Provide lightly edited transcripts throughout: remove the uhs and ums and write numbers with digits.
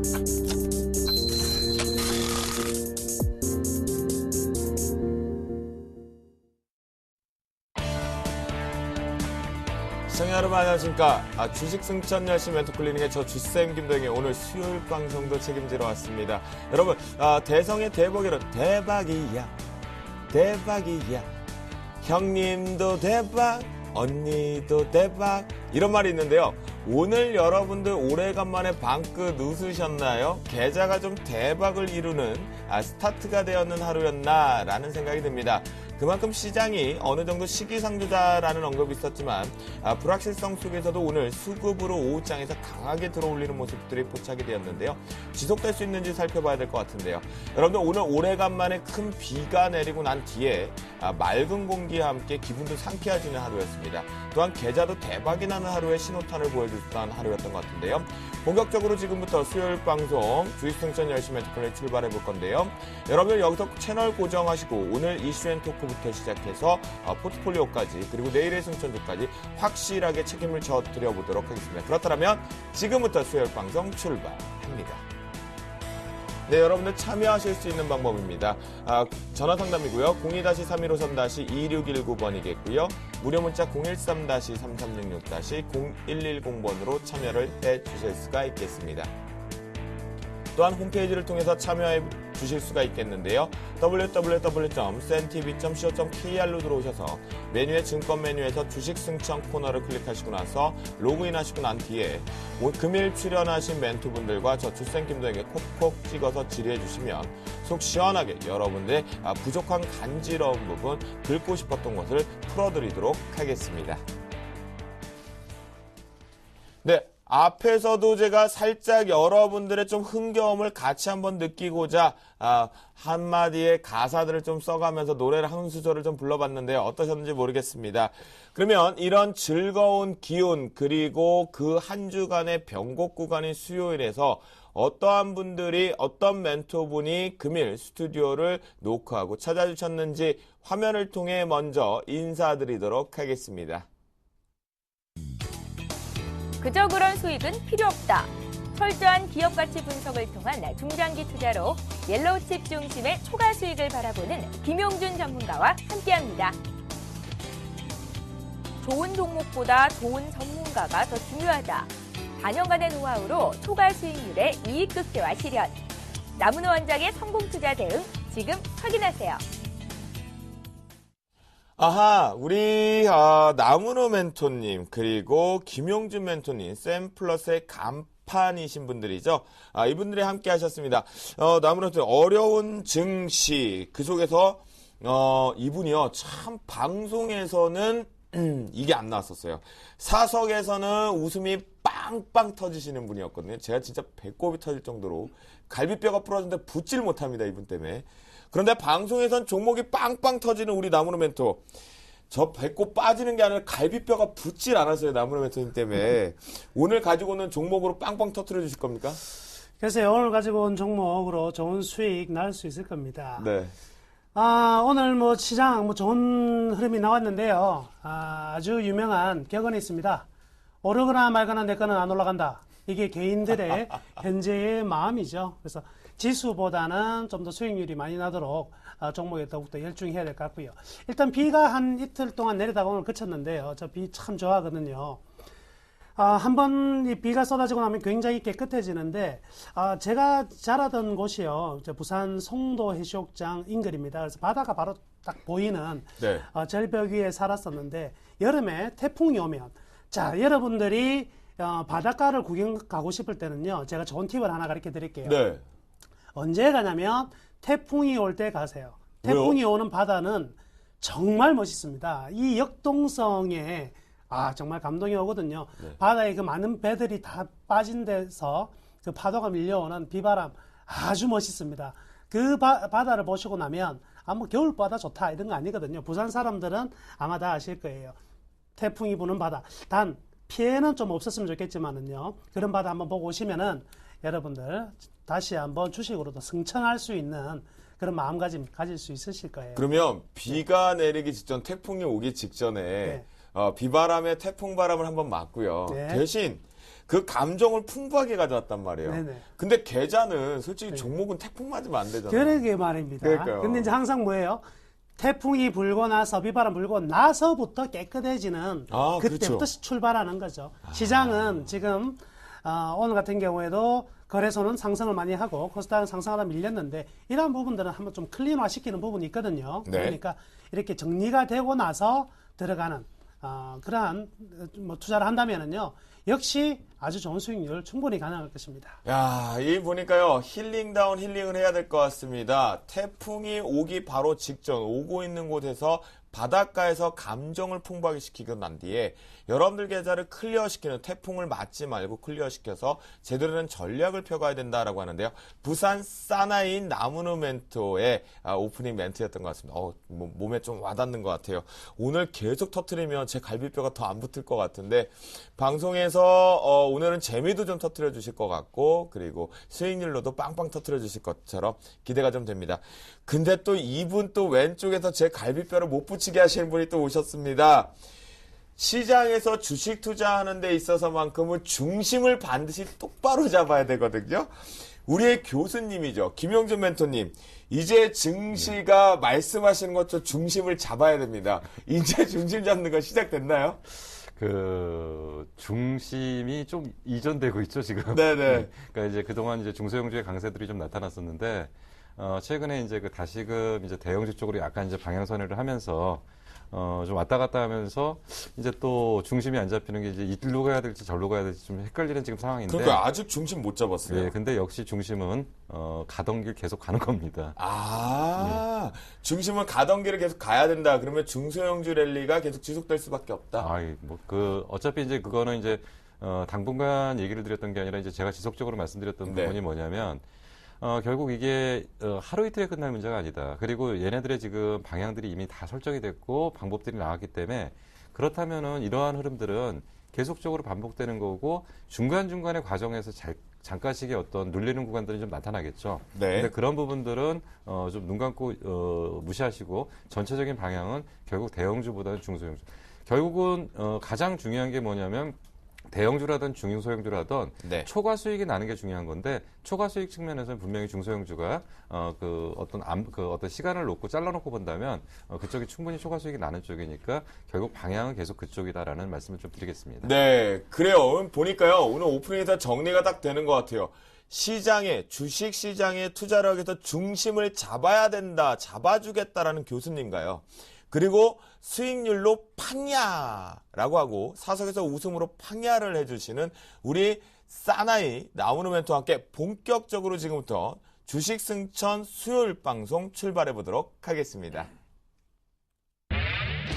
시청자 여러분 안녕하십니까. 주식 승천 열심히 멘토 클리닉의 저 주쌤 김동영이 오늘 수요일 방송도 책임지러 왔습니다. 여러분 대성의 대복이로 대박이야 대박이야 형님도 대박 언니도 대박 이런 말이 있는데요. 오늘 여러분들 오래간만에 방긋 웃으셨나요? 계좌가 좀 대박을 이루는 스타트가 되었는 하루였나 라는 생각이 듭니다. 그만큼 시장이 어느 정도 시기상조다라는 언급이 있었지만 불확실성 속에서도 오늘 수급으로 오후장에서 강하게 들어올리는 모습들이 포착이 되었는데요. 지속될 수 있는지 살펴봐야 될 것 같은데요. 여러분들 오늘 오래간만에 큰 비가 내리고 난 뒤에 맑은 공기와 함께 기분도 상쾌해지는 하루였습니다. 또한 계좌도 대박이 나는 하루의 신호탄을 보여줬던 하루였던 것 같은데요. 본격적으로 지금부터 수요일 방송 주식승천 열심히 멘토클리닉 출발해 볼 건데요. 여러분들 여기서 채널 고정하시고 오늘 이슈앤토크부터 시작해서 포트폴리오까지 그리고 내일의 승천주까지 확실하게 책임을 져드려 보도록 하겠습니다. 그렇다면 지금부터 수요일 방송 출발합니다. 네, 여러분들 참여하실 수 있는 방법입니다. 전화 상담이고요. 02-3153-2619번이겠고요. 무료 문자 013-3366-0110번으로 참여를 해 주실 수가 있겠습니다. 또한 홈페이지를 통해서 참여해 주실 수가 있겠는데요. www.cntv.co.kr로 들어오셔서 메뉴의 증권 메뉴에서 주식 승천 코너를 클릭하시고 나서 로그인하시고 난 뒤에 금일 출연하신 멘토분들과 저 주쌤 김도영에게 콕콕 찍어서 질의해 주시면 속 시원하게 여러분들의 부족한 간지러운 부분 긁고 싶었던 것을 풀어드리도록 하겠습니다. 네. 앞에서도 제가 살짝 여러분들의 좀 흥겨움을 같이 한번 느끼고자 한마디의 가사들을 좀 써가면서 노래를 한 수절을 좀 불러봤는데요. 어떠셨는지 모르겠습니다. 그러면 이런 즐거운 기운 그리고 그 한 주간의 변곡 구간인 수요일에서 어떠한 분들이 어떤 멘토분이 금일 스튜디오를 녹화하고 찾아주셨는지 화면을 통해 먼저 인사드리도록 하겠습니다. 그저 그런 수익은 필요 없다. 철저한 기업 가치 분석을 통한 중장기 투자로 옐로우칩 중심의 초과 수익을 바라보는 김용준 전문가와 함께합니다. 좋은 종목보다 좋은 전문가가 더 중요하다. 4년간의 노하우로 초과 수익률의 이익 극대화 실현. 남은호 원장의 성공 투자 대응 지금 확인하세요. 아하, 우리 남은호 멘토님 그리고 김용준 멘토님 샘플러스의 간판이신 분들이죠. 이분들이 함께 하셨습니다. 남은호 멘토님 어려운 증시 그 속에서 이분이요 참 방송에서는 이게 안 나왔었어요. 사석에서는 웃음이 빵빵 터지시는 분이었거든요. 제가 진짜 배꼽이 터질 정도로 갈비뼈가 부러졌는데 붙질 못합니다. 이분 때문에. 그런데 방송에선 종목이 빵빵 터지는 우리 남은호 멘토. 저 배꼽 빠지는 게 아니라 갈비뼈가 붙질 않았어요. 남은호 멘토님 때문에. 오늘 가지고 오는 종목으로 빵빵 터뜨려 주실 겁니까? 글쎄요. 오늘 가지고 온 종목으로 좋은 수익 날 수 있을 겁니다. 네. 오늘 시장 좋은 흐름이 나왔는데요. 아주 유명한 격언이 있습니다. 오르거나 말거나 내 거는 안 올라간다. 이게 개인들의 현재의 마음이죠. 그래서 지수보다는 좀 더 수익률이 많이 나도록 종목에 더욱더 열중해야 될 것 같고요. 일단 비가 한 이틀 동안 내리다가 오늘 그쳤는데요. 저 비 참 좋아하거든요. 한번 이 비가 쏟아지고 나면 굉장히 깨끗해지는데 제가 자라던 곳이요. 부산 송도 해수욕장 인근입니다. 그래서 바다가 바로 딱 보이는 네. 절벽 위에 살았었는데 여름에 태풍이 오면 자 여러분들이 바닷가를 구경 가고 싶을 때는요. 제가 좋은 팁을 하나 가르쳐 드릴게요. 네. 언제 가냐면 태풍이 올 때 가세요. 태풍이 왜요? 오는 바다는 정말 멋있습니다. 이 역동성에 정말 감동이 오거든요. 네. 바다에 그 많은 배들이 다 빠진 데서 그 파도가 밀려오는 비바람 아주 멋있습니다. 그 바다를 보시고 나면 겨울바다 좋다 이런 거 아니거든요. 부산 사람들은 아마 다 아실 거예요. 태풍이 부는 바다. 단 피해는 좀 없었으면 좋겠지만은요. 그런 바다 한번 보고 오시면은 여러분들 다시 한번 주식으로도 승천할 수 있는 그런 마음가짐 가질 수 있으실 거예요. 그러면 비가 내리기 직전 태풍이 오기 직전에 네. 비바람에 태풍 바람을 한번 맞고요. 네. 대신 그 감정을 풍부하게 가져왔단 말이에요. 네네. 근데 계좌는 솔직히 종목은 태풍 맞으면 안 되잖아요. 그러게 말입니다. 그러니까요. 근데 이제 항상 뭐예요? 태풍이 불고 나서 비바람 불고 나서부터 깨끗해지는 그때부터 그렇죠. 출발하는 거죠. 시장은 지금 오늘 같은 경우에도 거래소는 상승을 많이 하고 코스닥은 상승하다 밀렸는데 이러한 부분들은 한번 좀 클린화시키는 부분이 있거든요. 네. 그러니까 이렇게 정리가 되고 나서 들어가는 그러한 뭐 투자를 한다면은요. 역시 아주 좋은 수익률 충분히 가능할 것입니다. 야, 이 보니까요, 힐링다운 힐링을 해야 될 것 같습니다. 태풍이 오기 바로 직전, 오고 있는 곳에서 바닷가에서 감정을 풍부하게 시키고 난 뒤에 여러분들 계좌를 클리어시키는, 태풍을 맞지 말고 클리어시켜서 제대로 된 전략을 펴가야 된다라고 하는데요. 부산 사나이 나무누멘토의 오프닝 멘트였던 것 같습니다. 몸에 좀 와닿는 것 같아요. 오늘 계속 터트리면 제 갈비뼈가 더 안 붙을 것 같은데, 방송에서 오늘은 재미도 좀 터트려 주실 것 같고, 그리고 수익률로도 빵빵 터트려 주실 것처럼 기대가 좀 됩니다. 근데 또 이분 또 왼쪽에서 제 갈비뼈를 못 붙이게 하시는 분이 또 오셨습니다. 시장에서 주식 투자하는 데 있어서만큼은 중심을 반드시 똑바로 잡아야 되거든요. 우리의 교수님이죠. 김영준 멘토님. 이제 증시가 말씀하시는 것처럼 중심을 잡아야 됩니다. 이제 중심 잡는 거 시작됐나요? 그 중심이 좀 이전되고 있죠 지금. 네네. 그러니까 이제 그동안 이제 중소형주의 강세들이 좀 나타났었는데 최근에 이제 그 다시금 이제 대형주 쪽으로 약간 이제 방향 선회를 하면서 좀 왔다 갔다 하면서 이제 또 중심이 안 잡히는 게 이제 이리로 가야 될지 절로 가야 될지 좀 헷갈리는 지금 상황인데. 그러니까 아직 중심 못 잡았어요. 네, 근데 역시 중심은 가던 길 계속 가는 겁니다. 중심은 가던 길을 계속 가야 된다. 그러면 중소형주 랠리가 계속 지속될 수밖에 없다. 어차피 이제 그거는 이제 당분간 얘기를 드렸던 게 아니라 이제 제가 지속적으로 말씀드렸던 네. 부분이 뭐냐면 결국 이게 하루 이틀에 끝날 문제가 아니다. 그리고 얘네들의 지금 방향들이 이미 다 설정이 됐고 방법들이 나왔기 때문에 그렇다면은 이러한 흐름들은 계속적으로 반복되는 거고 중간중간의 과정에서 잠깐씩의 어떤 눌리는 구간들이 좀 나타나겠죠. 네. 근데 그런 부분들은 좀 눈 감고 무시하시고 전체적인 방향은 결국 대형주보다는 중소형주. 결국은 가장 중요한 게 뭐냐면 대형주라든 중소형주라든 네. 초과 수익이 나는 게 중요한 건데 초과 수익 측면에서는 분명히 중소형주가 어떤 시간을 놓고 잘라놓고 본다면 그쪽이 충분히 초과 수익이 나는 쪽이니까 결국 방향은 계속 그쪽이다라는 말씀을 좀 드리겠습니다. 네, 그래요. 보니까요, 오늘 오프닝에서 정리가 딱 되는 것 같아요. 주식 시장에 투자를 하기 위해서 중심을 잡아야 된다, 잡아주겠다라는 교수님가요. 그리고 수익률로 팡야라고 하고 사석에서 웃음으로 팡야를 해주시는 우리 사나이 나무누멘토와 함께 본격적으로 지금부터 주식 승천 수요일 방송 출발해 보도록 하겠습니다.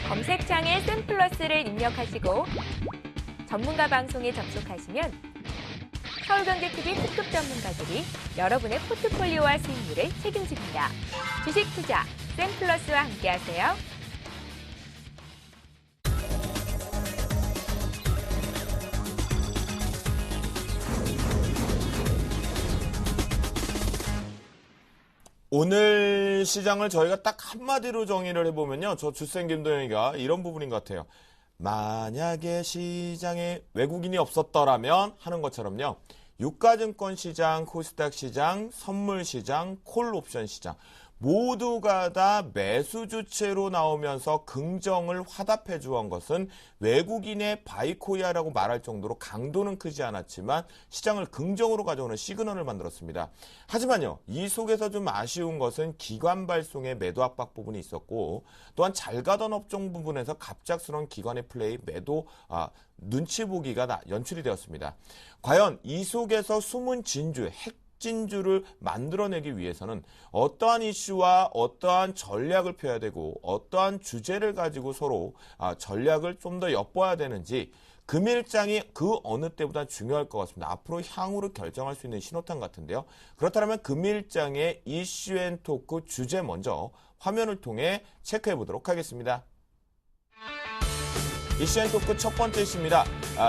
검색창에 샘플러스를 입력하시고 전문가 방송에 접속하시면 서울경제TV 특급 전문가들이 여러분의 포트폴리오와 수익률을 책임집니다. 주식 투자 샘플러스와 함께하세요. 오늘 시장을 저희가 딱 한마디로 정의를 해보면요. 저 주생 김도영이가 이런 부분인 것 같아요. 만약에 시장에 외국인이 없었더라면 하는 것처럼요. 유가증권 시장, 코스닥 시장, 선물 시장, 콜옵션 시장 모두가 다 매수 주체로 나오면서 긍정을 화답해 주었던 것은 외국인의 바이코리아라고 말할 정도로 강도는 크지 않았지만 시장을 긍정으로 가져오는 시그널을 만들었습니다. 하지만요, 이 속에서 좀 아쉬운 것은 기관 발송의 매도 압박 부분이 있었고 또한 잘 가던 업종 부분에서 갑작스러운 기관의 플레이 매도 눈치 보기가 연출이 되었습니다. 과연 이 속에서 숨은 진주, 핵진주를 만들어내기 위해서는 어떠한 이슈와 어떠한 전략을 펴야 되고 어떠한 주제를 가지고 서로 전략을 좀 더 엿봐야 되는지 금일장이 그 어느 때보다 중요할 것 같습니다. 앞으로 향후를 결정할 수 있는 신호탄 같은데요. 그렇다면 금일장의 이슈 앤 토크 주제 먼저 화면을 통해 체크해 보도록 하겠습니다. 이슈 앤 토크 첫 번째 이슈입니다.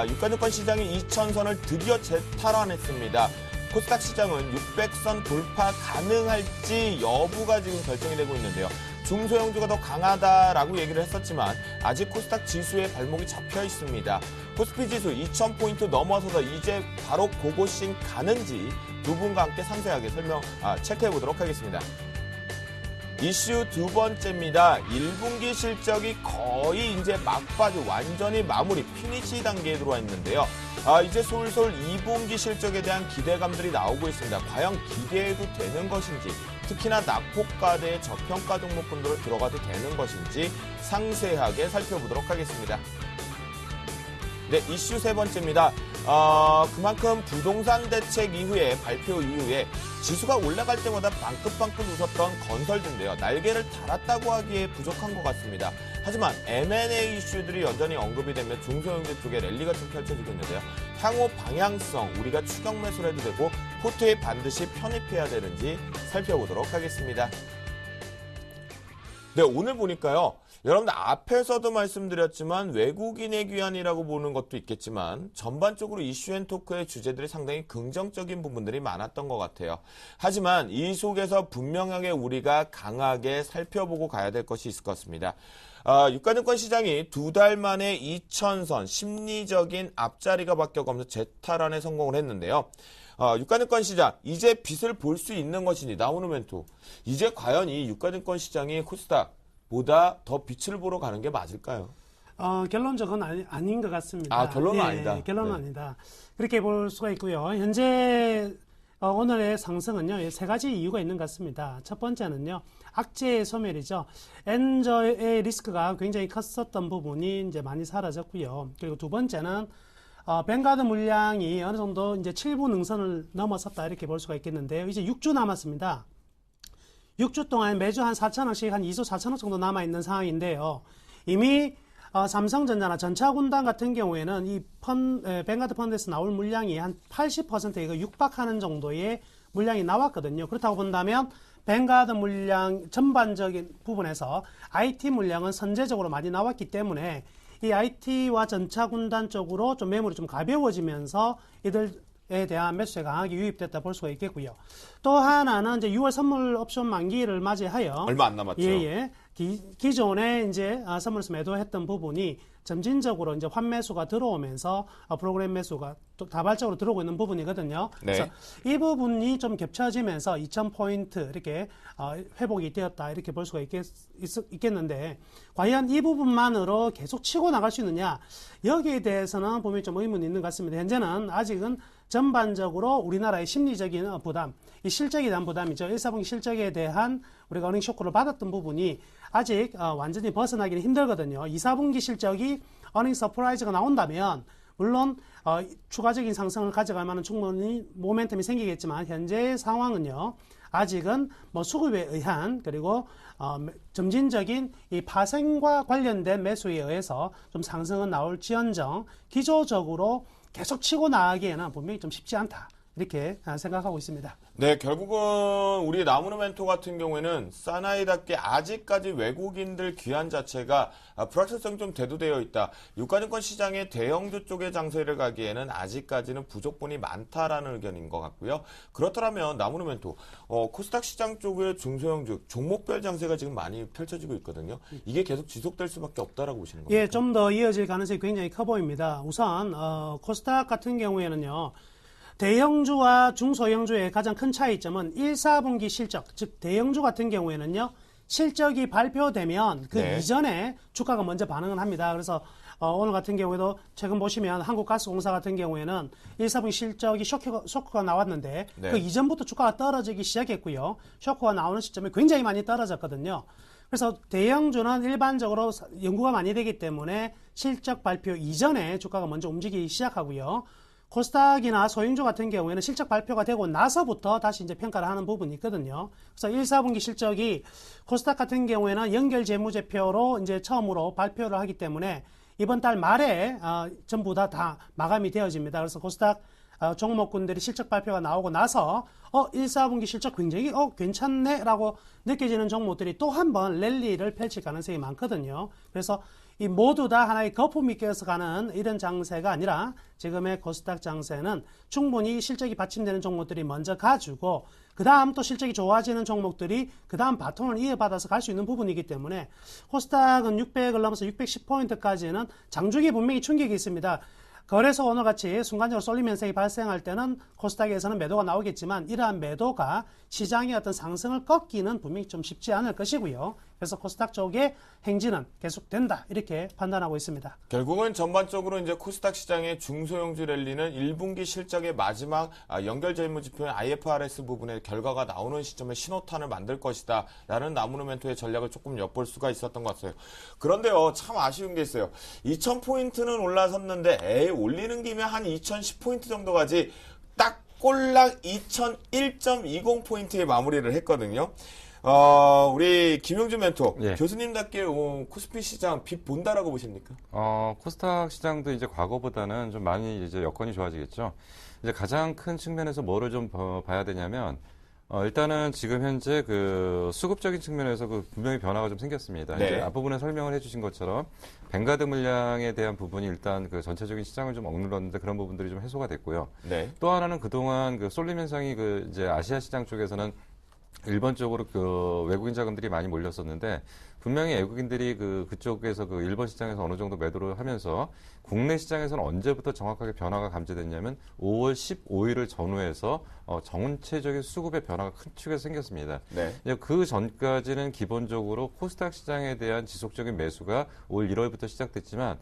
유가증권 시장이 2000선을 드디어 재탈환했습니다. 코스닥 시장은 600선 돌파 가능할지 여부가 지금 결정이 되고 있는데요. 중소형주가 더 강하다라고 얘기를 했었지만 아직 코스닥 지수에 발목이 잡혀 있습니다. 코스피 지수 2000포인트 넘어서서 이제 바로 고고싱 가는지 두 분과 함께 상세하게 체크해 보도록 하겠습니다. 이슈 두 번째입니다. 1분기 실적이 거의 이제 막바지 완전히 마무리 피니시 단계에 들어와 있는데요. 이제 솔솔 2분기 실적에 대한 기대감들이 나오고 있습니다. 과연 기대해도 되는 것인지, 특히나 낙폭과대의 저평가 종목군들로 들어가도 되는 것인지 상세하게 살펴보도록 하겠습니다. 네, 이슈 세 번째입니다. 그만큼 부동산 대책 이후에 발표 이후에 지수가 올라갈 때마다 방긋방긋 웃었던 건설주인데요. 날개를 달았다고 하기에 부족한 것 같습니다. 하지만 M&A 이슈들이 여전히 언급이 되면 중소형주 쪽에 랠리가 좀 펼쳐지고 있는데요. 향후 방향성 우리가 추격 매수를 해도 되고 포트에 반드시 편입해야 되는지 살펴보도록 하겠습니다. 네, 오늘 보니까요. 여러분들 앞에서도 말씀드렸지만 외국인의 귀환이라고 보는 것도 있겠지만 전반적으로 이슈앤토크의 주제들이 상당히 긍정적인 부분들이 많았던 것 같아요. 하지만 이 속에서 분명하게 우리가 강하게 살펴보고 가야 될 것이 있을 것 같습니다. 유가증권 시장이 두 달 만에 2000선 심리적인 앞자리가 바뀌어가면서 재탈환에 성공을 했는데요. 유가증권 시장 이제 빛을 볼 수 있는 것이니 나오는 멘토 이제 과연 이 유가증권 시장이 코스닥보다 더 빛을 보러 가는 게 맞을까요? 결론적은 아닌 것 같습니다. 결론은 아니다. 결론은 네. 아니다. 그렇게 볼 수가 있고요. 현재 오늘의 상승은요, 세 가지 이유가 있는 것 같습니다. 첫 번째는요, 악재의 소멸이죠. 엔저의 리스크가 굉장히 컸었던 부분이 이제 많이 사라졌고요. 그리고 두 번째는 뱅가드 물량이 어느 정도 이제 7분 능선을 넘어섰다 이렇게 볼 수가 있겠는데요. 이제 6주 남았습니다. 6주 동안 매주 한 4천억씩 한 2조 4천억 정도 남아있는 상황인데요. 이미 삼성전자나 전차군단 같은 경우에는 이 뱅가드 펀드에서 나올 물량이 한 80%에 육박하는 정도의 물량이 나왔거든요. 그렇다고 본다면 뱅가드 물량 전반적인 부분에서 IT 물량은 선제적으로 많이 나왔기 때문에 이 IT와 전차군단 쪽으로 좀 매물이 좀 가벼워지면서 이들에 대한 매수세가 강하게 유입됐다 볼 수가 있겠고요. 또 하나는 이제 6월 선물 옵션 만기를 맞이하여 얼마 안 남았죠. 기존에 이제 선물에서 매도했던 부분이 점진적으로 이제 환매수가 들어오면서 프로그램 매수가 또 다발적으로 들어오고 있는 부분이거든요. 네. 그래서 이 부분이 좀 겹쳐지면서 2,000포인트 이렇게 회복이 되었다 이렇게 볼 수가 있겠는데 과연 이 부분만으로 계속 치고 나갈 수 있느냐 여기에 대해서는 분명히 좀 의문이 있는 것 같습니다. 현재는 아직은 전반적으로 우리나라의 심리적인 부담, 이 실적에 대한 부담이죠. 1사분기 실적에 대한 우리가 어닝 쇼크를 받았던 부분이 아직 완전히 벗어나기는 힘들거든요. 2사분기 실적이 어닝 서프라이즈가 나온다면 물론 추가적인 상승을 가져갈 만한 충분히 모멘텀이 생기겠지만 현재의 상황은요. 아직은 뭐 수급에 의한 그리고 점진적인 이 파생과 관련된 매수에 의해서 좀 상승은 나올지언정 기조적으로 계속 치고 나가기에는 분명히 좀 쉽지 않다. 이렇게 생각하고 있습니다. 네, 결국은 우리 나무르 멘토 같은 경우에는 사나이답게 아직까지 외국인들 귀환 자체가 불확실성이 좀 대두되어 있다. 유가증권 시장의 대형주 쪽의 장세를 가기에는 아직까지는 부족분이 많다라는 의견인 것 같고요. 그렇다면 나무르 멘토, 코스닥 시장 쪽의 중소형주 종목별 장세가 지금 많이 펼쳐지고 있거든요. 이게 계속 지속될 수밖에 없다라고 보시는 겁니까? 예, 좀 더 이어질 가능성이 굉장히 커 보입니다. 우선 코스닥 같은 경우에는요. 대형주와 중소형주의 가장 큰 차이점은 1, 4분기 실적, 즉 대형주 같은 경우에는요. 실적이 발표되면 그 네. 이전에 주가가 먼저 반응을 합니다. 그래서 오늘 같은 경우에도 최근 보시면 한국가스공사 같은 경우에는 1, 4분기 실적이 쇼크가 나왔는데 네. 그 이전부터 주가가 떨어지기 시작했고요. 쇼크가 나오는 시점에 굉장히 많이 떨어졌거든요. 그래서 대형주는 일반적으로 연구가 많이 되기 때문에 실적 발표 이전에 주가가 먼저 움직이기 시작하고요. 코스닥이나 소형주 같은 경우에는 실적 발표가 되고 나서부터 다시 이제 평가를 하는 부분이 있거든요. 그래서 1, 4분기 실적이 코스닥 같은 경우에는 연결 재무제표로 이제 처음으로 발표를 하기 때문에 이번 달 말에 전부 다 마감이 되어집니다. 그래서 코스닥 종목군들이 실적 발표가 나오고 나서 1, 4분기 실적 굉장히 괜찮네 라고 느껴지는 종목들이 또 한 번 랠리를 펼칠 가능성이 많거든요. 그래서 이 모두 다 하나의 거품이 껴서 가는 이런 장세가 아니라 지금의 코스닥 장세는 충분히 실적이 받침되는 종목들이 먼저 가지고 그 다음 또 실적이 좋아지는 종목들이 그 다음 바톤을 이어받아서 갈 수 있는 부분이기 때문에 코스닥은 600을 넘어서 610포인트까지는 장중에 분명히 충격이 있습니다. 거래소 오늘같이 순간적으로 쏠림 현상이 발생할 때는 코스닥에서는 매도가 나오겠지만 이러한 매도가 시장의 어떤 상승을 꺾기는 분명히 좀 쉽지 않을 것이고요. 그래서 코스닥 쪽의 행진은 계속된다 이렇게 판단하고 있습니다. 결국은 전반적으로 이제 코스닥 시장의 중소형주 랠리는 1분기 실적의 마지막 연결 재무지표인 IFRS 부분의 결과가 나오는 시점에 신호탄을 만들 것이다 라는 나무노멘토의 전략을 조금 엿볼 수가 있었던 것 같아요. 그런데요, 참 아쉬운 게 있어요. 2000포인트는 올라섰는데 올리는 김에 한 2010포인트 정도 가지 딱 꼴락 2001.20포인트에 마무리를 했거든요. 우리 김용준 멘토, 예. 교수님답게 코스피 시장 빛 본다라고 보십니까? 코스닥 시장도 이제 과거보다는 좀 많이 이제 여건이 좋아지겠죠. 이제 가장 큰 측면에서 뭐를 좀 봐야 되냐면, 일단은 지금 현재 그 수급적인 측면에서 그 분명히 변화가 좀 생겼습니다. 네. 이제 앞부분에 설명을 해주신 것처럼 뱅가드 물량에 대한 부분이 일단 그 전체적인 시장을 좀 억눌렀는데 그런 부분들이 좀 해소가 됐고요. 네. 또 하나는 그동안 그 쏠림 현상이 그 이제 아시아 시장 쪽에서는 일본 쪽으로 그 외국인 자금들이 많이 몰렸었는데 분명히 외국인들이 그쪽에서 그 일본 시장에서 어느 정도 매도를 하면서 국내 시장에서는 언제부터 정확하게 변화가 감지됐냐면 5월 15일을 전후해서 전체적인 수급의 변화가 큰 축에서 생겼습니다. 네. 그 전까지는 기본적으로 코스닥 시장에 대한 지속적인 매수가 올 1월부터 시작됐지만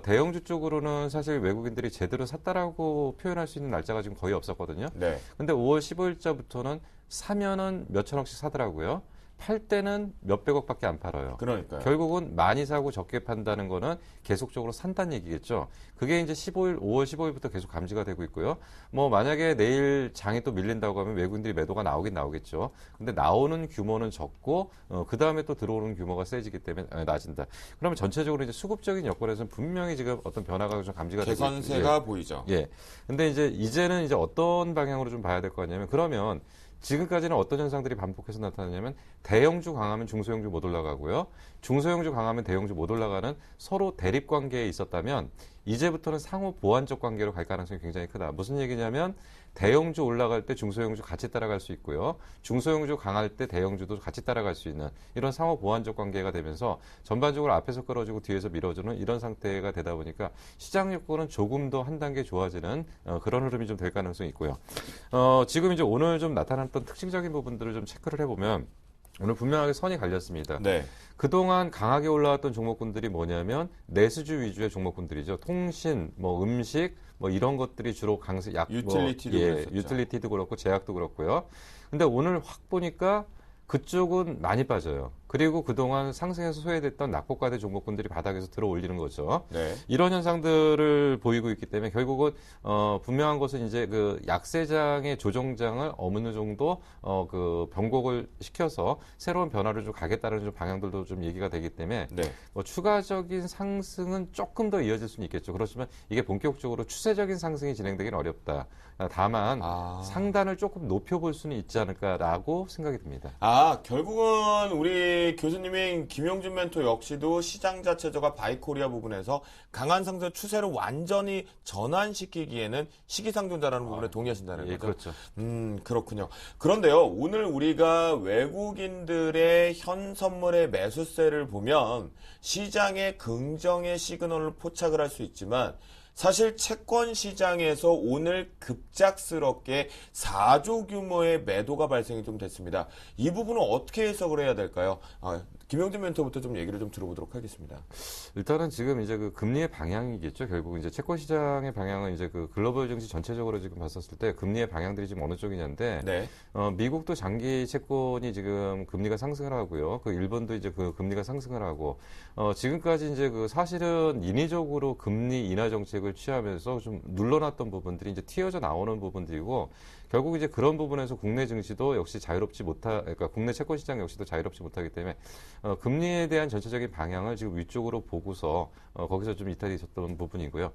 대형주 쪽으로는 사실 외국인들이 제대로 샀다라고 표현할 수 있는 날짜가 지금 거의 없었거든요. 네. 근데 5월 15일자부터는 사면은 몇천억씩 사더라고요. 팔 때는 몇백억밖에 안 팔아요. 그러니까요. 결국은 많이 사고 적게 판다는 거는 계속적으로 산다는 얘기겠죠. 그게 이제 5월 15일부터 계속 감지가 되고 있고요. 뭐 만약에 내일 장이 또 밀린다고 하면 외국인들이 매도가 나오긴 나오겠죠. 근데 나오는 규모는 적고 그 다음에 또 들어오는 규모가 세지기 때문에 낮은다. 그러면 전체적으로 이제 수급적인 여건에서는 분명히 지금 어떤 변화가 좀 감지가 되고 있고 개선세가 보이죠. 예. 근데 이제는 어떤 방향으로 좀 봐야 될 거 같냐면 그러면 지금까지는 어떤 현상들이 반복해서 나타나냐면 대형주 강하면 중소형주 못 올라가고요. 중소형주 강하면 대형주 못 올라가는 서로 대립 관계에 있었다면 이제부터는 상호 보완적 관계로 갈 가능성이 굉장히 크다. 무슨 얘기냐면 대형주 올라갈 때 중소형주 같이 따라갈 수 있고요. 중소형주 강할 때 대형주도 같이 따라갈 수 있는 이런 상호 보완적 관계가 되면서 전반적으로 앞에서 끌어주고 뒤에서 밀어주는 이런 상태가 되다 보니까 시장 여건은 조금 더 한 단계 좋아지는 그런 흐름이 좀 될 가능성이 있고요. 지금 이제 오늘 좀 나타났던 특징적인 부분들을 좀 체크를 해보면 오늘 분명하게 선이 갈렸습니다. 네. 그동안 강하게 올라왔던 종목군들이 뭐냐면 내수주 위주의 종목군들이죠. 통신, 뭐 음식, 뭐 이런 것들이 주로 강세, 유틸리티도 그랬었죠. 유틸리티도 그렇고 제약도 그렇고요. 근데 오늘 확 보니까 그쪽은 많이 빠져요. 그리고 그동안 상승해서 소외됐던 낙폭과대 종목군들이 바닥에서 들어 올리는 거죠. 네. 이런 현상들을 보이고 있기 때문에 결국은 분명한 것은 이제 그 약세장의 조정장을 어느 정도 그 변곡을 시켜서 새로운 변화를 좀 가겠다는 좀 방향들도 좀 얘기가 되기 때문에 네. 뭐 추가적인 상승은 조금 더 이어질 수는 있겠죠. 그렇지만 이게 본격적으로 추세적인 상승이 진행되기는 어렵다. 다만 상단을 조금 높여볼 수는 있지 않을까라고 생각이 듭니다. 결국은 우리 교수님인 김용준 멘토 역시도 시장 자체적과 바이코리아 부분에서 강한 상승 추세로 완전히 전환시키기에는 시기상조다라는 부분에 동의하신다는 예, 거죠? 그렇죠. 그렇군요. 그런데요, 오늘 우리가 외국인들의 현 선물의 매수세를 보면 시장의 긍정의 시그널을 포착을 할 수 있지만 사실 채권 시장에서 오늘 급작스럽게 4조 규모의 매도가 발생이 좀 됐습니다. 이 부분은 어떻게 해석을 해야 될까요? 김용준 멘토부터 좀 얘기를 좀 들어보도록 하겠습니다. 일단은 지금 이제 그 금리의 방향이겠죠. 결국 이제 채권 시장의 방향은 이제 그 글로벌 증시 전체적으로 지금 봤었을 때 금리의 방향들이 지금 어느 쪽이냐인데, 네. 미국도 장기 채권이 지금 금리가 상승을 하고요. 그 일본도 이제 그 금리가 상승을 하고, 지금까지 이제 그 사실은 인위적으로 금리 인하 정책을 취하면서 좀 눌러놨던 부분들이 이제 튀어져 나오는 부분들이고, 결국 이제 그런 부분에서 국내 증시도 역시 그러니까 국내 채권 시장 역시도 자유롭지 못하기 때문에 금리에 대한 전체적인 방향을 지금 위쪽으로 보고서 거기서 좀 이탈이 있었던 부분이고요.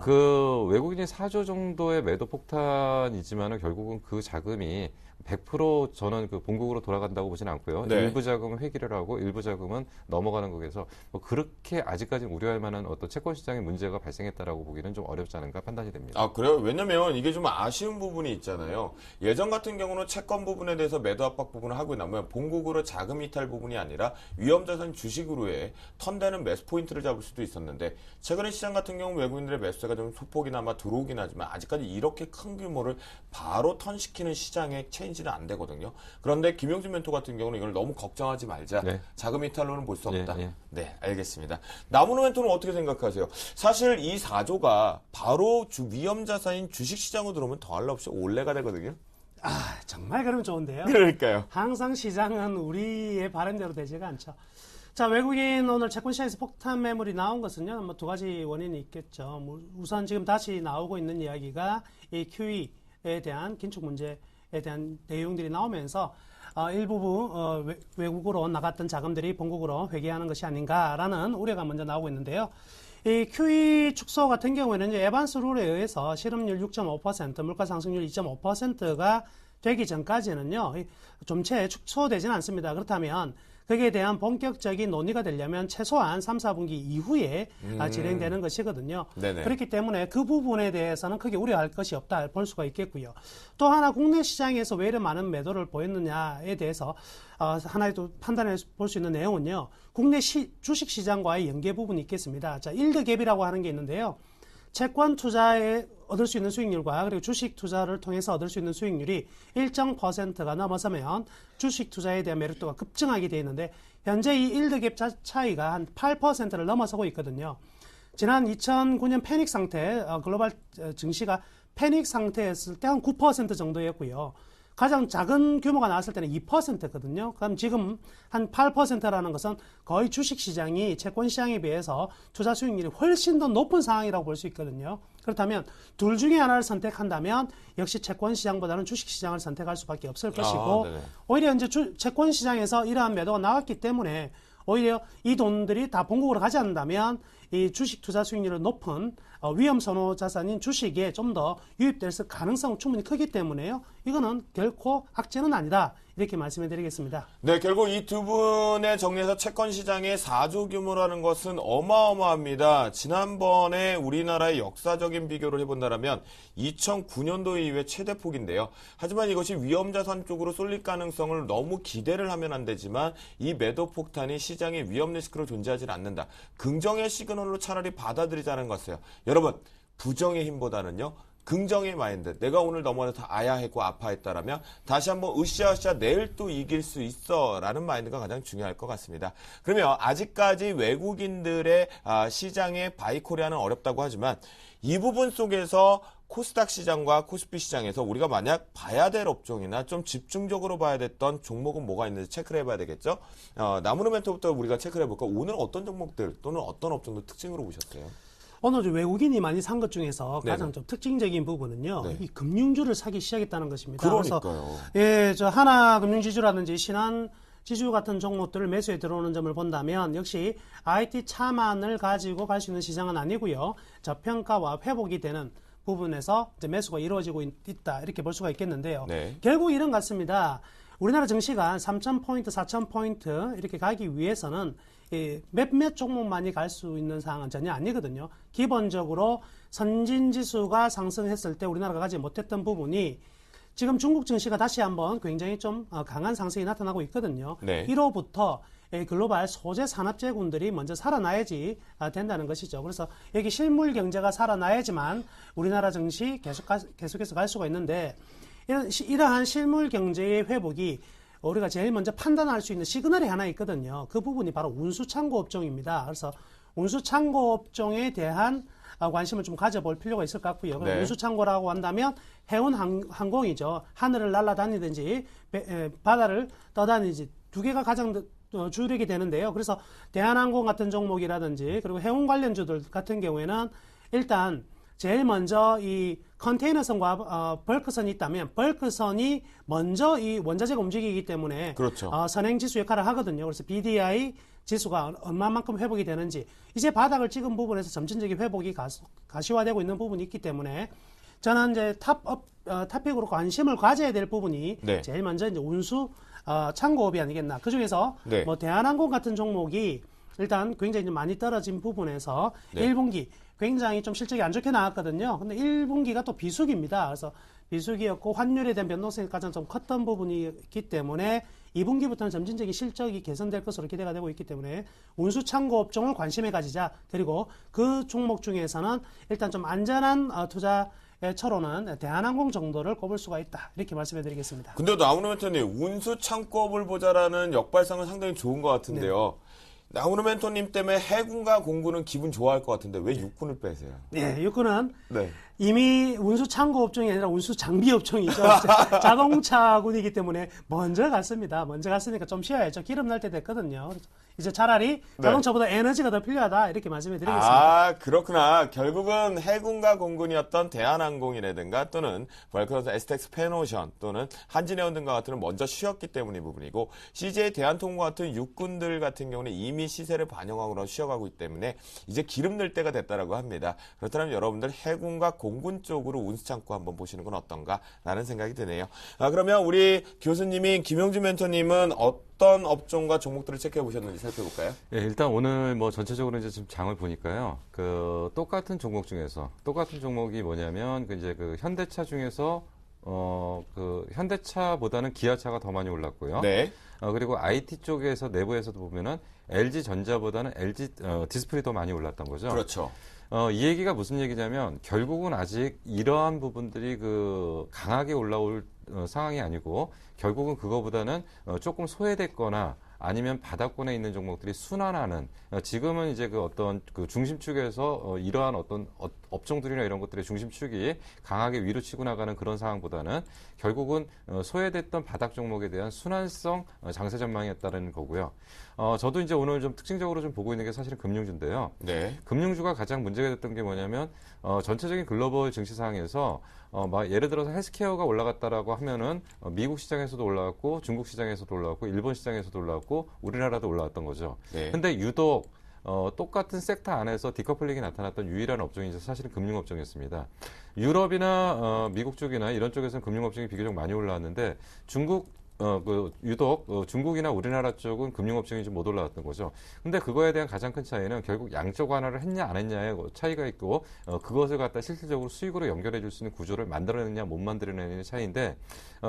그 외국인이 4조 정도의 매도 폭탄이지만은 결국은 그 자금이 100% 저는 그 본국으로 돌아간다고 보지는 않고요. 네. 일부 자금은 회귀를 하고 일부 자금은 넘어가는 거에서 뭐 그렇게 아직까지는 우려할 만한 어떤 채권 시장에 문제가 발생했다라고 보기는 좀 어렵지 않은가 판단이 됩니다. 아, 그래요? 왜냐면 이게 좀 아쉬운 부분이 있잖아요. 예전 같은 경우는 채권 부분에 대해서 매도 압박 부분을 하고 나면 본국으로 자금 이탈 부분이 아니라 위험자산 주식으로의 턴되는 매수 포인트를 잡을 수도 있었는데 최근에 시장 같은 경우 외국인들의 매수세가 좀 소폭이나마 들어오긴 하지만 아직까지 이렇게 큰 규모를 바로 턴시키는 시장의 체인지는 안 되거든요. 그런데 김용준 멘토 같은 경우는 이걸 너무 걱정하지 말자. 네. 자금 이탈로는 볼 수 없다. 예. 네, 알겠습니다. 나무노 멘토는 어떻게 생각하세요? 사실 이 4조가 바로 위험자산인 주식시장으로 들어오면 더할 나 없이 올레가 되거든요. 아, 정말 그러면 좋은데요. 그러니까요. 항상 시장은 우리의 바람대로 되지가 않죠. 자, 외국인 오늘 채권 시장에서 폭탄 매물이 나온 것은요, 뭐 두 가지 원인이 있겠죠. 뭐 우선 지금 다시 나오고 있는 이야기가 이 QE에 대한 긴축 문제에 대한 내용들이 나오면서 일부분 외국으로 나갔던 자금들이 본국으로 회귀하는 것이 아닌가라는 우려가 먼저 나오고 있는데요. 이 QE 축소 같은 경우에는 이제 에반스 룰에 의해서 실업률 6.5%, 물가 상승률 2.5%가 되기 전까지는요, 좀채 축소되지는 않습니다. 그렇다면 거기에 대한 본격적인 논의가 되려면 최소한 3, 4분기 이후에 진행되는 것이거든요. 네네. 그렇기 때문에 그 부분에 대해서는 크게 우려할 것이 없다 볼 수가 있겠고요. 또 하나 국내 시장에서 왜 이렇게 많은 매도를 보였느냐에 대해서 하나의 또 판단해 볼 수 있는 내용은요. 국내 주식 시장과의 연계 부분이 있겠습니다. 자, 일드 갭이라고 하는 게 있는데요. 채권 투자에 얻을 수 있는 수익률과 그리고 주식 투자를 통해서 얻을 수 있는 수익률이 일정 퍼센트가 넘어서면 주식 투자에 대한 메리트가 급증하게 되어 있는데 현재 이 일드갭 차이가 한 8%를 넘어서고 있거든요. 지난 2009년 패닉 상태, 글로벌 증시가 패닉 상태였을 때 한 9% 정도였고요. 가장 작은 규모가 나왔을 때는 2%거든요. 그럼 지금 한 8%라는 것은 거의 주식시장이 채권시장에 비해서 투자 수익률이 훨씬 더 높은 상황이라고 볼 수 있거든요. 그렇다면 둘 중에 하나를 선택한다면 역시 채권시장보다는 주식시장을 선택할 수밖에 없을 것이고 오히려 이제 채권시장에서 이러한 매도가 나왔기 때문에 오히려 이 돈들이 다 본국으로 가지 않는다면 이 주식 투자 수익률이 높은 위험 선호 자산인 주식에 좀 더 유입될 가능성은 충분히 크기 때문에요. 이거는 결코 악재는 아니다. 이렇게 말씀해 드리겠습니다. 네, 결국 이 두 분의 정리에서 채권 시장의 4조 규모라는 것은 어마어마합니다. 지난번에 우리나라의 역사적인 비교를 해본다면 2009년도 이후에 최대 폭인데요. 하지만 이것이 위험자산 쪽으로 쏠릴 가능성을 너무 기대를 하면 안 되지만 이 매도 폭탄이 시장의 위험 리스크로 존재하지 않는다. 긍정의 시그널로 차라리 받아들이자는 것이에요. 여러분, 부정의 힘보다는요. 긍정의 마인드. 내가 오늘 넘어서 다 아야했고 아파했다라면 다시 한번 으쌰으쌰 내일 또 이길 수 있어 라는 마인드가 가장 중요할 것 같습니다. 그러면 아직까지 외국인들의 시장의 바이코리아는 어렵다고 하지만 이 부분 속에서 코스닥 시장과 코스피 시장에서 우리가 만약 봐야 될 업종이나 좀 집중적으로 봐야 됐던 종목은 뭐가 있는지 체크를 해봐야 되겠죠. 나무르 멘토부터 우리가 체크를 해볼까. 오늘 어떤 종목들 또는 어떤 업종도 특징으로 보셨어요? 오늘 외국인이 많이 산 것 중에서 네네. 가장 좀 특징적인 부분은요. 네. 이 금융주를 사기 시작했다는 것입니다. 그러니까요. 그래서 예, 저 하나금융지주라든지 신한지주 같은 종목들을 매수에 들어오는 점을 본다면 역시 IT 차만을 가지고 갈 수 있는 시장은 아니고요. 저평가와 회복이 되는 부분에서 이제 매수가 이루어지고 있다 이렇게 볼 수가 있겠는데요. 네. 결국 이런 것 같습니다. 우리나라 증시가 3,000포인트, 4,000포인트 이렇게 가기 위해서는 몇몇 종목만이 갈 수 있는 상황은 전혀 아니거든요. 기본적으로 선진지수가 상승했을 때 우리나라가 가지 못했던 부분이 지금 중국 증시가 다시 한번 굉장히 좀 강한 상승이 나타나고 있거든요. 네. 1호부터 글로벌 소재 산업재군들이 먼저 살아나야지 된다는 것이죠. 그래서 여기 실물 경제가 살아나야지만 우리나라 증시 계속해서 갈 수가 있는데 이러한 실물 경제의 회복이 우리가 제일 먼저 판단할 수 있는 시그널이 하나 있거든요. 그 부분이 바로 운수창고 업종입니다. 그래서 운수창고 업종에 대한 관심을 좀 가져볼 필요가 있을 것 같고요. 네. 운수창고라고 한다면 해운 항공이죠. 하늘을 날아다니든지 바다를 떠다니든지 두 개가 가장 주력이 되는데요. 그래서 대한항공 같은 종목이라든지 그리고 해운 관련주들 같은 경우에는 일단 제일 먼저 이 컨테이너선과 벌크선이 있다면 벌크선이 먼저 이 원자재가 움직이기 때문에 그렇죠. 선행지수 역할을 하거든요. 그래서 BDI 지수가 얼마만큼 회복이 되는지 이제 바닥을 찍은 부분에서 점진적인 회복이 가시화되고 있는 부분이 있기 때문에 저는 이제 탑픽으로 관심을 가져야 될 부분이 네. 제일 먼저 이제 운수 창고업이 아니겠나. 그 중에서 네. 뭐 대한항공 같은 종목이 일단 굉장히 좀 많이 떨어진 부분에서 네. 1분기 굉장히 좀 실적이 안 좋게 나왔거든요. 근데 1분기가 또 비수기입니다. 그래서 비수기였고 환율에 대한 변동성이 가장 좀 컸던 부분이 있기 때문에 2분기부터는 점진적인 실적이 개선될 것으로 기대가 되고 있기 때문에 운수 창고 업종을 관심에 가지자. 그리고 그 종목 중에서는 일단 좀 안전한 투자의 처로는 대한항공 정도를 꼽을 수가 있다. 이렇게 말씀해 드리겠습니다. 근데 나무노 멘토님, 운수 창고업을 보자라는 역발상은 상당히 좋은 것 같은데요. 나무노 멘토님 때문에 해군과 공군은 기분 좋아할 것 같은데 왜 육군을 빼세요? 네, 육군은 네. 이미 운수 창고 업종이 아니라 운수 장비 업종이죠. 자동차군이기 때문에 먼저 갔습니다. 먼저 갔으니까 좀 쉬어야죠. 기름 날 때 됐거든요. 이제 차라리 자동차보다 에너지가 더 필요하다. 이렇게 말씀해 드리겠습니다. 아, 그렇구나. 결국은 해군과 공군이었던 대한항공이라든가 또는 벌크선 에스텍스 페노션 또는 한진해운 등과 같은 먼저 쉬었기 때문인 부분이고 CJ 대한통운 같은 육군들 같은 경우는 이미 시세를 반영하고 쉬어가고 있기 때문에 이제 기름 넣을 때가 됐다라고 합니다. 그렇다면 여러분들 해군과 공군 쪽으로 운수창고 한번 보시는 건 어떤가라는 생각이 드네요. 그러면 우리 교수님인 김용준 멘토님은 어떤 업종과 종목들을 체크해 보셨는지 살펴볼까요? 예, 일단 오늘 뭐 전체적으로 이제 지금 장을 보니까요. 그 똑같은 종목 중에서 똑같은 종목이 뭐냐면 이제 그 현대차 중에서 그 현대차보다는 기아차가 더 많이 올랐고요. 네. 그리고 IT 쪽에서 내부에서도 보면은 LG 전자보다는 LG 디스플이 더 많이 올랐던 거죠. 그렇죠. 이 얘기가 무슨 얘기냐면 결국은 아직 이러한 부분들이 그 강하게 올라올 상황이 아니고 결국은 그거보다는 조금 소외됐거나 아니면 바닥권에 있는 종목들이 순환하는 지금은 이제 그 어떤 그 중심축에서 이러한 어떤 업종들이나 이런 것들의 중심축이 강하게 위로 치고 나가는 그런 상황보다는 결국은 소외됐던 바닥 종목에 대한 순환성 장세 전망이었다는 거고요. 저도 이제 오늘 좀 특징적으로 좀 보고 있는 게 사실은 금융주인데요. 네. 금융주가 가장 문제가 됐던 게 뭐냐면 전체적인 글로벌 증시 상황에서 막 예를 들어서 헬스케어가 올라갔다라고 하면은 미국 시장에서도 올라갔고 중국 시장에서도 올라갔고 일본 시장에서도 올라갔고 우리나라도 올라왔던 거죠. 네. 근데 유독 똑같은 섹터 안에서 디커플링이 나타났던 유일한 업종이 사실은 금융업종이었습니다. 유럽이나 미국 쪽이나 이런 쪽에서는 금융업종이 비교적 많이 올라왔는데 중국 유독 중국이나 우리나라 쪽은 금융업종이 좀 못 올라왔던 거죠. 근데 그거에 대한 가장 큰 차이는 결국 양적 완화를 했냐 안 했냐의 차이가 있고 그것을 갖다 실질적으로 수익으로 연결해 줄 수 있는 구조를 만들어내느냐 못 만들어내느냐의 차이인데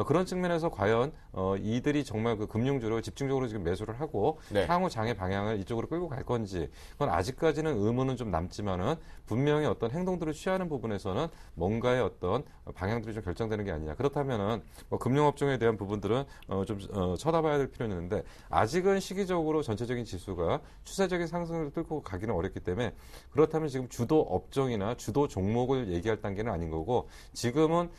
그런 측면에서 과연 이들이 정말 그 금융주를 집중적으로 지금 매수를 하고 네. 향후 장의 방향을 이쪽으로 끌고 갈 건지 그건 아직까지는 의문은 좀 남지만은 분명히 어떤 행동들을 취하는 부분에서는 뭔가의 어떤 방향들이 좀 결정되는 게 아니냐. 그렇다면은 금융업종에 대한 부분들은 좀 쳐다봐야 될 필요는 있는데 아직은 시기적으로 전체적인 지수가 추세적인 상승을 뚫고 가기는 어렵기 때문에 그렇다면 지금 주도 업종이나 주도 종목을 얘기할 단계는 아닌 거고 지금은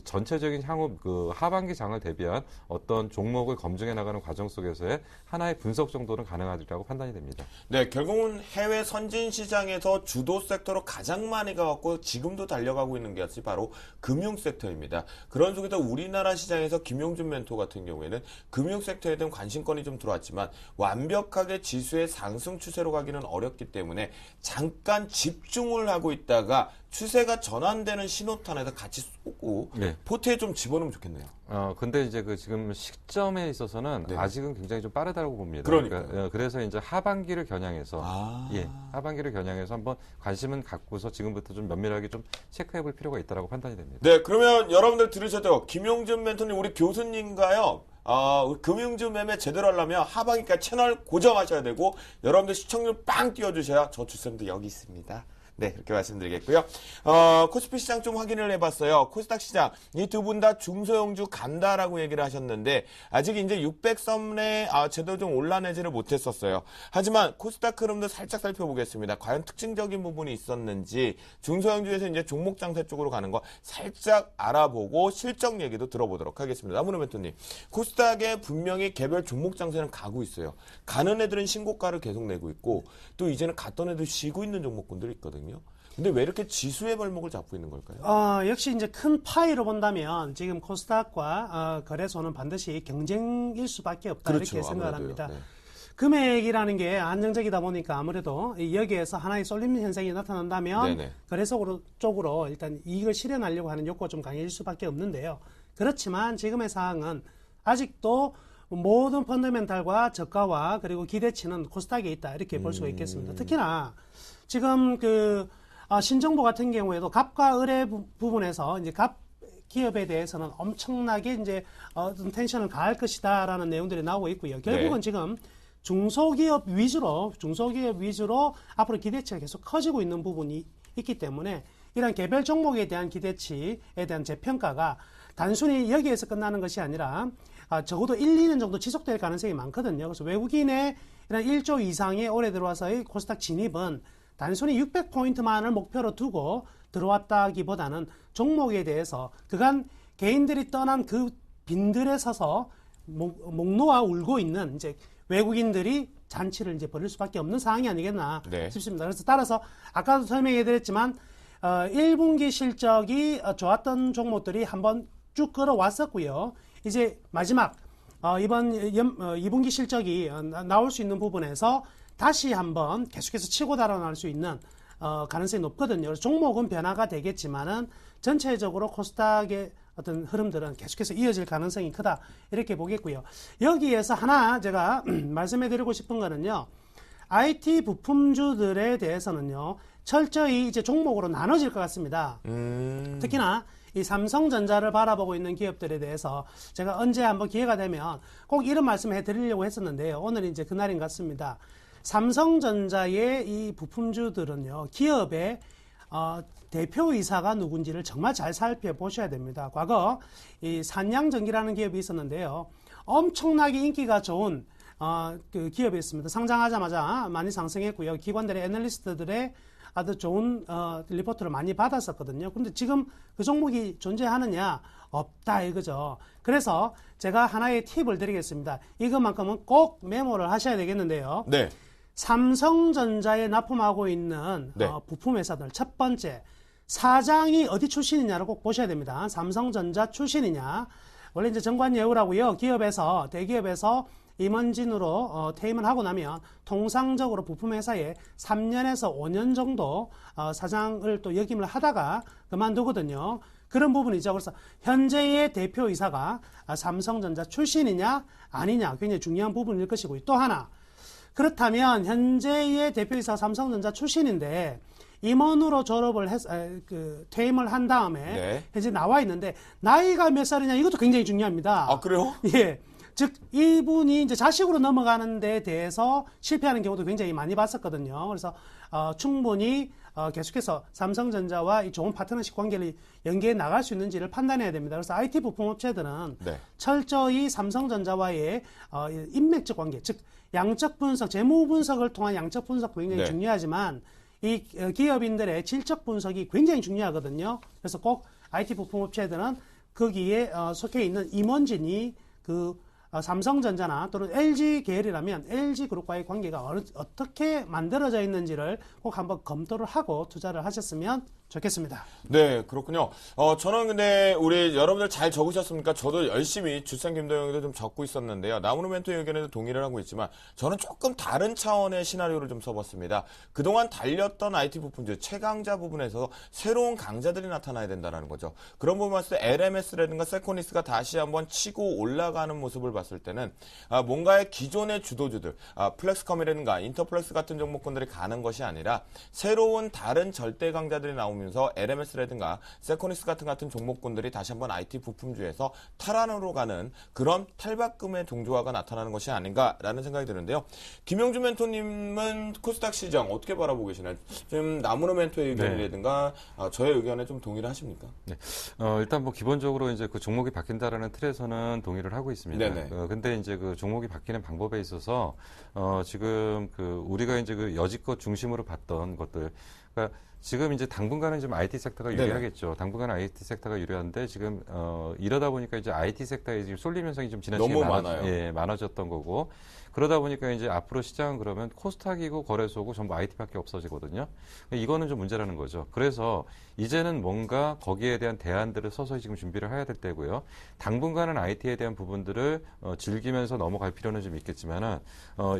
전체적인 향후 그 하반기 장을 대비한 어떤 종목을 검증해 나가는 과정 속에서의 하나의 분석 정도는 가능하리라고 판단이 됩니다. 네, 결국은 해외 선진 시장에서 주도 섹터로 가장 많이 가갖고 지금도 달려가고 있는 것이 바로 금융 섹터입니다. 그런 속에서 우리나라 시장에서 김용준 멘토 같은 경우에는 금융 섹터에 대한 관심권이 좀 들어왔지만 완벽하게 지수의 상승 추세로 가기는 어렵기 때문에 잠깐 집중을 하고 있다가 추세가 전환되는 신호탄에서 같이 쏘고 네. 포트에 좀 집어넣으면 좋겠네요. 근데 이제 그 지금 시점에 있어서는 네. 아직은 굉장히 좀 빠르다고 봅니다. 그러니까요. 그래서 이제 하반기를 겨냥해서 예. 하반기를 겨냥해서 한번 관심은 갖고서 지금부터 좀 면밀하게 좀 체크해 볼 필요가 있다라고 판단이 됩니다. 네, 그러면 여러분들 들으셨죠? 김용준 멘토님, 우리 교수님과요. 금융주 매매 제대로 하려면 하반기까지 채널 고정하셔야 되고 여러분들 시청률 빵 띄워주셔야 저 주쌤도 여기 있습니다. 네, 그렇게 말씀드리겠고요. 코스피 시장 좀 확인을 해봤어요. 코스닥 시장 이 두 분 다 중소형주 간다라고 얘기를 하셨는데 아직 이제 600선에 제대로 좀 올라내지를 못했었어요. 하지만 코스닥 흐름도 살짝 살펴보겠습니다. 과연 특징적인 부분이 있었는지 중소형주에서 이제 종목 장세 쪽으로 가는 거 살짝 알아보고 실적 얘기도 들어보도록 하겠습니다. 나무노 멘토님, 코스닥에 분명히 개별 종목 장세는 가고 있어요. 가는 애들은 신고가를 계속 내고 있고 또 이제는 갔던 애들 쉬고 있는 종목군들이 있거든요. 근데 왜 이렇게 지수의 발목을 잡고 있는 걸까요? 역시 이제 큰 파이로 본다면 지금 코스닥과 거래소는 반드시 경쟁일 수밖에 없다 그렇죠, 이렇게 생각을 아무래도요. 합니다. 네. 금액이라는 게 안정적이다 보니까 아무래도 여기에서 하나의 쏠림 현상이 나타난다면 네네. 거래소 쪽으로 일단 이익을 실현하려고 하는 욕구가 좀 강해질 수밖에 없는데요. 그렇지만 지금의 상황은 아직도 모든 펀더멘탈과 저가와 그리고 기대치는 코스닥에 있다 이렇게 볼 수가 있겠습니다. 특히나 지금 신정보 같은 경우에도 갑과 을의 부분에서 이제 갑 기업에 대해서는 엄청나게 이제 어떤 텐션을 가할 것이다라는 내용들이 나오고 있고요. 결국은 네. 지금 중소기업 위주로 앞으로 기대치가 계속 커지고 있는 부분이 있기 때문에 이런 개별 종목에 대한 기대치에 대한 재평가가 단순히 여기에서 끝나는 것이 아니라 적어도 1, 2년 정도 지속될 가능성이 많거든요. 그래서 외국인의 이런 1조 이상의 올해 들어와서의 코스닥 진입은 단순히 600포인트만을 목표로 두고 들어왔다기보다는 종목에 대해서 그간 개인들이 떠난 그 빈들에 서서 목 놓아 울고 있는 이제 외국인들이 잔치를 이제 벌일 수밖에 없는 상황이 아니겠나 네. 싶습니다. 그래서 따라서 아까도 설명해 드렸지만 1분기 실적이 좋았던 종목들이 한번 쭉 끌어왔었고요. 이제 마지막 이번 2분기 실적이 나올 수 있는 부분에서 다시 한번 계속해서 치고 달아날 수 있는 가능성이 높거든요. 그래서 종목은 변화가 되겠지만은 전체적으로 코스닥의 어떤 흐름들은 계속해서 이어질 가능성이 크다 이렇게 보겠고요. 여기에서 하나 제가 말씀해드리고 싶은 거는요. IT 부품주들에 대해서는요. 철저히 이제 종목으로 나눠질 것 같습니다. 특히나 이 삼성전자를 바라보고 있는 기업들에 대해서 제가 언제 한번 기회가 되면 꼭 이런 말씀 해드리려고 했었는데요. 오늘 이제 그날인 것 같습니다. 삼성전자의 이 부품주들은요, 기업의 대표이사가 누군지를 정말 잘 살펴보셔야 됩니다. 과거 이 산양전기라는 기업이 있었는데요, 엄청나게 인기가 좋은 그 기업이었습니다. 상장하자마자 많이 상승했고요. 기관들의 애널리스트들의 아주 좋은 리포트를 많이 받았었거든요. 근데 지금 그 종목이 존재하느냐? 없다 이거죠. 그래서 제가 하나의 팁을 드리겠습니다. 이것만큼은 꼭 메모를 하셔야 되겠는데요. 네. 삼성전자에 납품하고 있는 네. 부품 회사들 첫 번째 사장이 어디 출신이냐를 꼭 보셔야 됩니다. 삼성전자 출신이냐. 원래 이제 정관예우라고요. 기업에서 대기업에서 임원진으로 퇴임을 하고 나면 통상적으로 부품 회사에 3년에서 5년 정도 사장을 또 역임을 하다가 그만두거든요. 그런 부분이죠. 그래서 현재의 대표이사가 삼성전자 출신이냐 아니냐 굉장히 중요한 부분일 것이고요. 또 하나 그렇다면 현재의 대표이사 삼성전자 출신인데 임원으로 퇴임을 한 다음에 네. 현재 나와 있는데 나이가 몇 살이냐 이것도 굉장히 중요합니다. 아, 그래요? 예. 즉 이분이 이제 자식으로 넘어가는 데 대해서 실패하는 경우도 굉장히 많이 봤었거든요. 그래서 충분히 계속해서 삼성전자와 이 좋은 파트너십 관계를 연계해 나갈 수 있는지를 판단해야 됩니다. 그래서 IT 부품업체들은 네. 철저히 삼성전자와의 인맥적 관계, 즉 양적 분석, 재무 분석을 통한 양적 분석도 굉장히 네. 중요하지만 이 기업인들의 질적 분석이 굉장히 중요하거든요. 그래서 꼭 IT 부품업체들은 거기에 속해 있는 임원진이 삼성전자나 또는 LG 계열이라면 LG그룹과의 관계가 어떻게 만들어져 있는지를 꼭 한번 검토를 하고 투자를 하셨으면 좋겠습니다. 네, 그렇군요. 저는 근데 우리 여러분들 잘 적으셨습니까? 저도 열심히 주생 김도영이도 좀 적고 있었는데요. 나무로 멘토의 의견에도 동의를 하고 있지만 저는 조금 다른 차원의 시나리오를 좀 써봤습니다. 그동안 달렸던 IT 부품주 최강자 부분에서 새로운 강자들이 나타나야 된다는 거죠. 그런 부분 봤을 때 LMS라든가 세코니스가 다시 한번 치고 올라가는 모습을 봤을 때는 뭔가의 기존의 주도주들, 플렉스컴이라든가 인터플렉스 같은 종목군들이 가는 것이 아니라 새로운 다른 절대 강자들이 나오면서 LMS라든가 세코니스 같은 종목군들이 다시 한번 IT 부품주에서 탈환으로 가는 그런 탈바꿈의 동조화가 나타나는 것이 아닌가라는 생각이 드는데요. 김영주 멘토님은 코스닥 시장 어떻게 바라보고 계시나요? 지금 나무로 멘토의 의견이라든가 저의 의견에 좀 동의를 하십니까? 네. 일단 뭐 기본적으로 이제 그 종목이 바뀐다라는 틀에서는 동의를 하고 있습니다. 네네. 근데 이제 그 종목이 바뀌는 방법에 있어서 지금 우리가 이제 그 여지껏 중심으로 봤던 것들, 그러니까 지금 이제 당분간은 좀 IT 섹터가 네네. 유리하겠죠. 당분간은 IT 섹터가 유리한데 지금 이러다 보니까 이제 IT 섹터에 지금 쏠림 현상이 좀 지나치게 너무 많아요. 많아졌던 거고 그러다 보니까 이제 앞으로 시장은 그러면 코스닥이고 거래소고 전부 IT밖에 없어지거든요. 이거는 좀 문제라는 거죠. 그래서 이제는 뭔가 거기에 대한 대안들을 서서히 지금 준비를 해야 될 때고요. 당분간은 IT에 대한 부분들을 즐기면서 넘어갈 필요는 좀 있겠지만은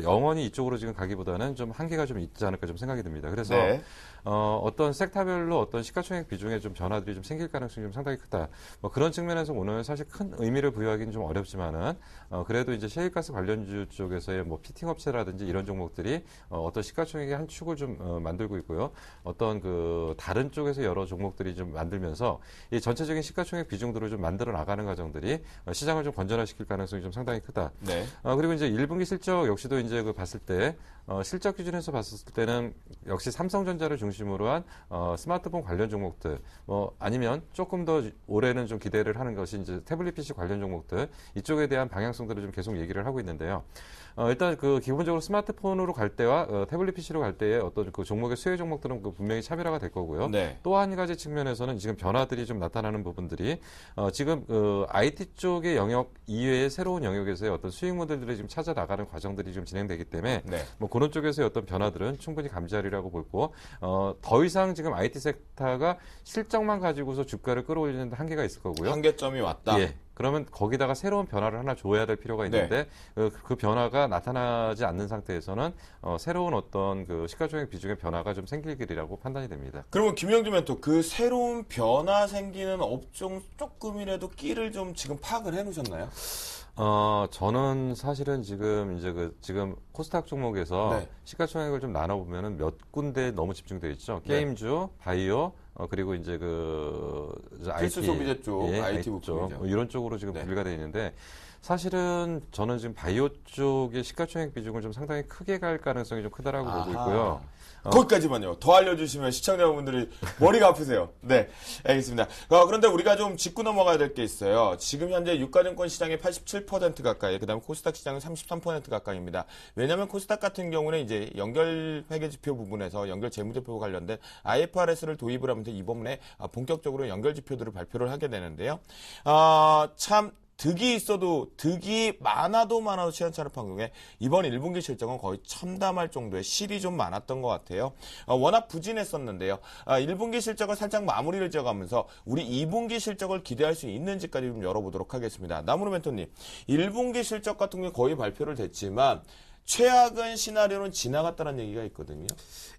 영원히 이쪽으로 지금 가기보다는 좀 한계가 좀 있지 않을까 좀 생각이 듭니다. 그래서 네. 어떤 섹터별로 어떤 시가총액 비중에 좀 변화들이 좀 생길 가능성이 좀 상당히 크다. 뭐 그런 측면에서 오늘 사실 큰 의미를 부여하기는 좀 어렵지만은 그래도 이제 셰일가스 관련주 쪽에서의 뭐 피팅 업체라든지 이런 종목들이 어떤 시가총액의 한 축을 좀 만들고 있고요. 어떤 그 다른 쪽에서 여러 종목들이 좀 만들면서 이 전체적인 시가총액 비중들을 좀 만들어 나가는 과정들이 시장을 좀 건전화시킬 가능성이 좀 상당히 크다. 네. 그리고 이제 1분기 실적 역시도 이제 그 봤을 때 실적 기준에서 봤을 때는 역시 삼성전자를 중심으로 한 스마트폰 관련 종목들 뭐 아니면 조금 더 올해는 좀 기대를 하는 것이 이제 태블릿 PC 관련 종목들 이쪽에 대한 방향성들을 좀 계속 얘기를 하고 있는데요. 일단 그 기본적으로 스마트폰으로 갈 때와 태블릿 PC로 갈 때의 어떤 그 종목의 수혜 종목들은 그 분명히 차별화가 될 거고요. 네. 또 한 가지 측면에서는 지금 변화들이 좀 나타나는 부분들이 지금 IT 쪽의 영역 이외의 새로운 영역에서의 어떤 수익 모델들을 지금 찾아 나가는 과정들이 좀 진행되기 때문에 네. 뭐 그런 쪽에서의 어떤 변화들은 충분히 감지하리라고 보고 더 이상 지금 IT 섹터가 실적만 가지고서 주가를 끌어올리는 데 한계가 있을 거고요. 한계점이 왔다. 예. 그러면 거기다가 새로운 변화를 하나 줘야 될 필요가 있는데 그 변화가 나타나지 않는 상태에서는 새로운 어떤 그 시가총액 비중의 변화가 좀 생길 길이라고 판단이 됩니다. 그러면 김영준 멘토 그 새로운 변화 생기는 업종 조금이라도 끼를 좀 지금 파악을 해놓으셨나요? 저는 사실은 지금 지금 코스닥 종목에서 네. 시가총액을 좀 나눠보면은 몇 군데 너무 집중되어 있죠. 게임주, 바이오, 그리고 이제 필수 IT, 소비재 쪽, IT 쪽, 부품이죠. 뭐 이런 쪽으로 지금 네. 분리가 되어 있는데 사실은 저는 지금 바이오 쪽의 시가총액 비중을 좀 상당히 크게 갈 가능성이 좀 크다라고 보고 있고요. 거기까지만요. 더 알려주시면 시청자분들이 머리가 아프세요. 네, 알겠습니다. 그런데 우리가 좀 짚고 넘어가야 될 게 있어요. 지금 현재 유가증권 시장의 87% 가까이, 그다음에 코스닥 시장은 33% 가까이입니다. 왜냐하면 코스닥 같은 경우는 이제 연결 회계지표 부분에서 연결 재무제표 관련된 IFRS를 도입을 하면서 이번에 본격적으로 연결 지표들을 발표를 하게 되는데요. 참. 득이 있어도 득이 많아도 시원찮을 판국에 이번 1분기 실적은 거의 참담할 정도의 실이 좀 많았던 것 같아요. 워낙 부진했었는데요. 1분기 실적을 살짝 마무리를 지어가면서 우리 2분기 실적을 기대할 수 있는지까지 좀 열어보도록 하겠습니다. 나무로 멘토님, 1분기 실적 같은 게 거의 발표를 됐지만 최악은 시나리오는 지나갔다는 얘기가 있거든요.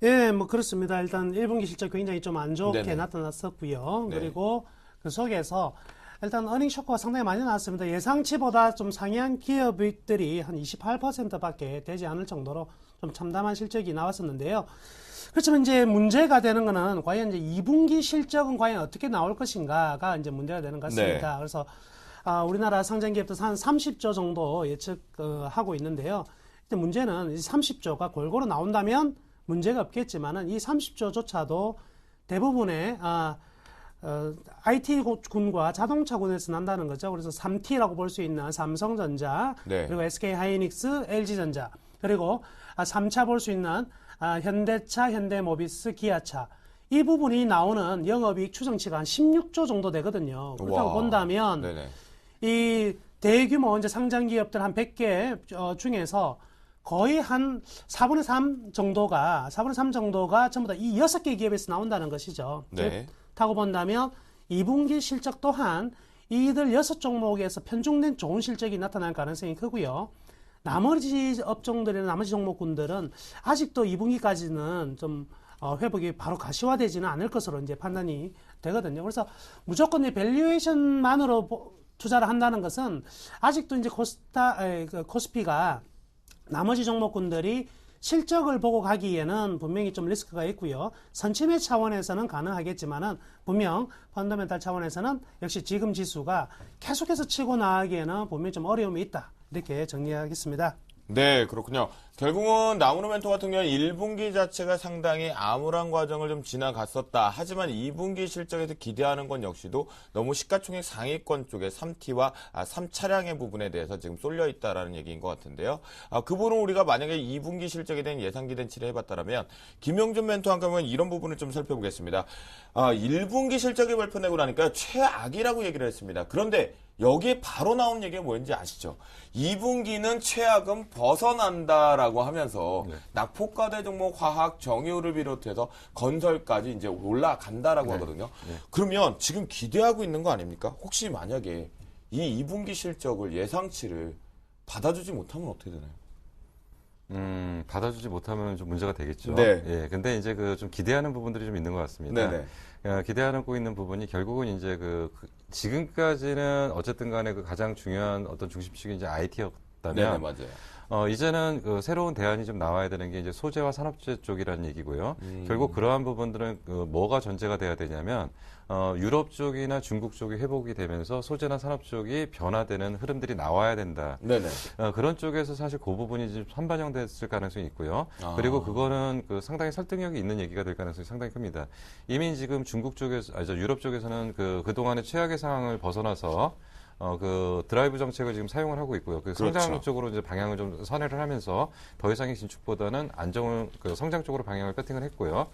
예, 뭐 그렇습니다. 일단 1분기 실적 굉장히 좀 안 좋게 네네. 나타났었고요. 네. 그리고 그 속에서 일단 어닝 쇼크가 상당히 많이 나왔습니다. 예상치보다 좀 상이한 기업들이 한 28%밖에 되지 않을 정도로 좀 참담한 실적이 나왔었는데요. 그렇지만 이제 문제가 되는 거는 과연 이제 2분기 실적은 과연 어떻게 나올 것인가가 이제 문제가 되는 것 같습니다. 네. 그래서 우리나라 상장 기업도 한 30조 정도 예측하고 있는데요. 근데 문제는 이 30조가 골고루 나온다면 문제가 없겠지만은 이 30조조차도 대부분의 IT군과 자동차군에서 난다는 거죠. 그래서 3T라고 볼 수 있는 삼성전자, 네. 그리고 SK하이닉스, LG전자, 그리고 3차 볼 수 있는 현대차, 현대모비스, 기아차. 이 부분이 나오는 영업이익 추정치가 한 16조 정도 되거든요. 그렇다고 와. 본다면 네네. 이 대규모 이제 상장 기업들 한 100개 중에서 거의 한 4분의 3 정도가 전부 다 이 6개 기업에서 나온다는 것이죠. 네. 타고 본다면 2분기 실적 또한 이들 6종목에서 편중된 좋은 실적이 나타날 가능성이 크고요. 나머지 업종들이나 나머지 종목군들은 아직도 2분기까지는 좀 회복이 바로 가시화되지는 않을 것으로 이제 판단이 되거든요. 그래서 무조건 이 밸류에이션만으로 투자를 한다는 것은 아직도 이제 코스피가 나머지 종목군들이 실적을 보고 가기에는 분명히 좀 리스크가 있고요. 선침의 차원에서는 가능하겠지만은 분명 펀더멘탈 차원에서는 역시 지금 지수가 계속해서 치고 나가기에는 분명히 좀 어려움이 있다. 이렇게 정리하겠습니다. 네, 그렇군요. 결국은 나무노멘토 같은 경우는 1분기 자체가 상당히 암울한 과정을 좀 지나갔었다. 하지만 2분기 실적에서 기대하는 건 역시도 너무 시가총액 상위권 쪽에 3T와 3차량의 부분에 대해서 지금 쏠려 있다라는 얘기인 것 같은데요. 그 부분은 우리가 만약에 2분기 실적에 대한 예상 기대치를 해봤다면 김용준 멘토와 함께 이런 부분을 좀 살펴보겠습니다. 1분기 실적이 발표되고 나니까 최악이라고 얘기를 했습니다. 그런데 여기에 바로 나온 얘기가 뭐였는지 아시죠? 2분기는 최악은 벗어난다라고 하면서 네. 낙폭과대 종목 화학, 정유를 비롯해서 건설까지 이제 올라간다라고 네. 하거든요. 네. 그러면 지금 기대하고 있는 거 아닙니까? 혹시 만약에 이 2분기 실적을 예상치를 받아주지 못하면 어떻게 되나요? 받아주지 못하면 좀 문제가 되겠죠. 네. 예, 근데 이제 좀 기대하는 부분들이 좀 있는 것 같습니다. 네네. 기대하고 있는 부분이 결국은 이제 지금까지는 어쨌든 간에 가장 중요한 어떤 중심축이 이제 네네, IT였다면, 맞아요. 이제는 새로운 대안이 좀 나와야 되는 게 이제 소재와 산업재 쪽이라는 얘기고요. 결국 그러한 부분들은 뭐가 전제가 돼야 되냐면, 유럽 쪽이나 중국 쪽이 회복이 되면서 소재나 산업 쪽이 변화되는 흐름들이 나와야 된다. 네네. 그런 쪽에서 사실 그 부분이 좀 선반영됐을 가능성이 있고요. 아. 그리고 그거는 상당히 설득력이 있는 얘기가 될 가능성이 상당히 큽니다. 이미 지금 중국 쪽에서, 유럽 쪽에서는 그동안의 최악의 상황을 벗어나서 드라이브 정책을 지금 사용을 하고 있고요. 성장 그렇죠. 쪽으로 이제 방향을 좀 선회를 하면서 더 이상의 진축보다는 성장 쪽으로 방향을 배팅을 했고요.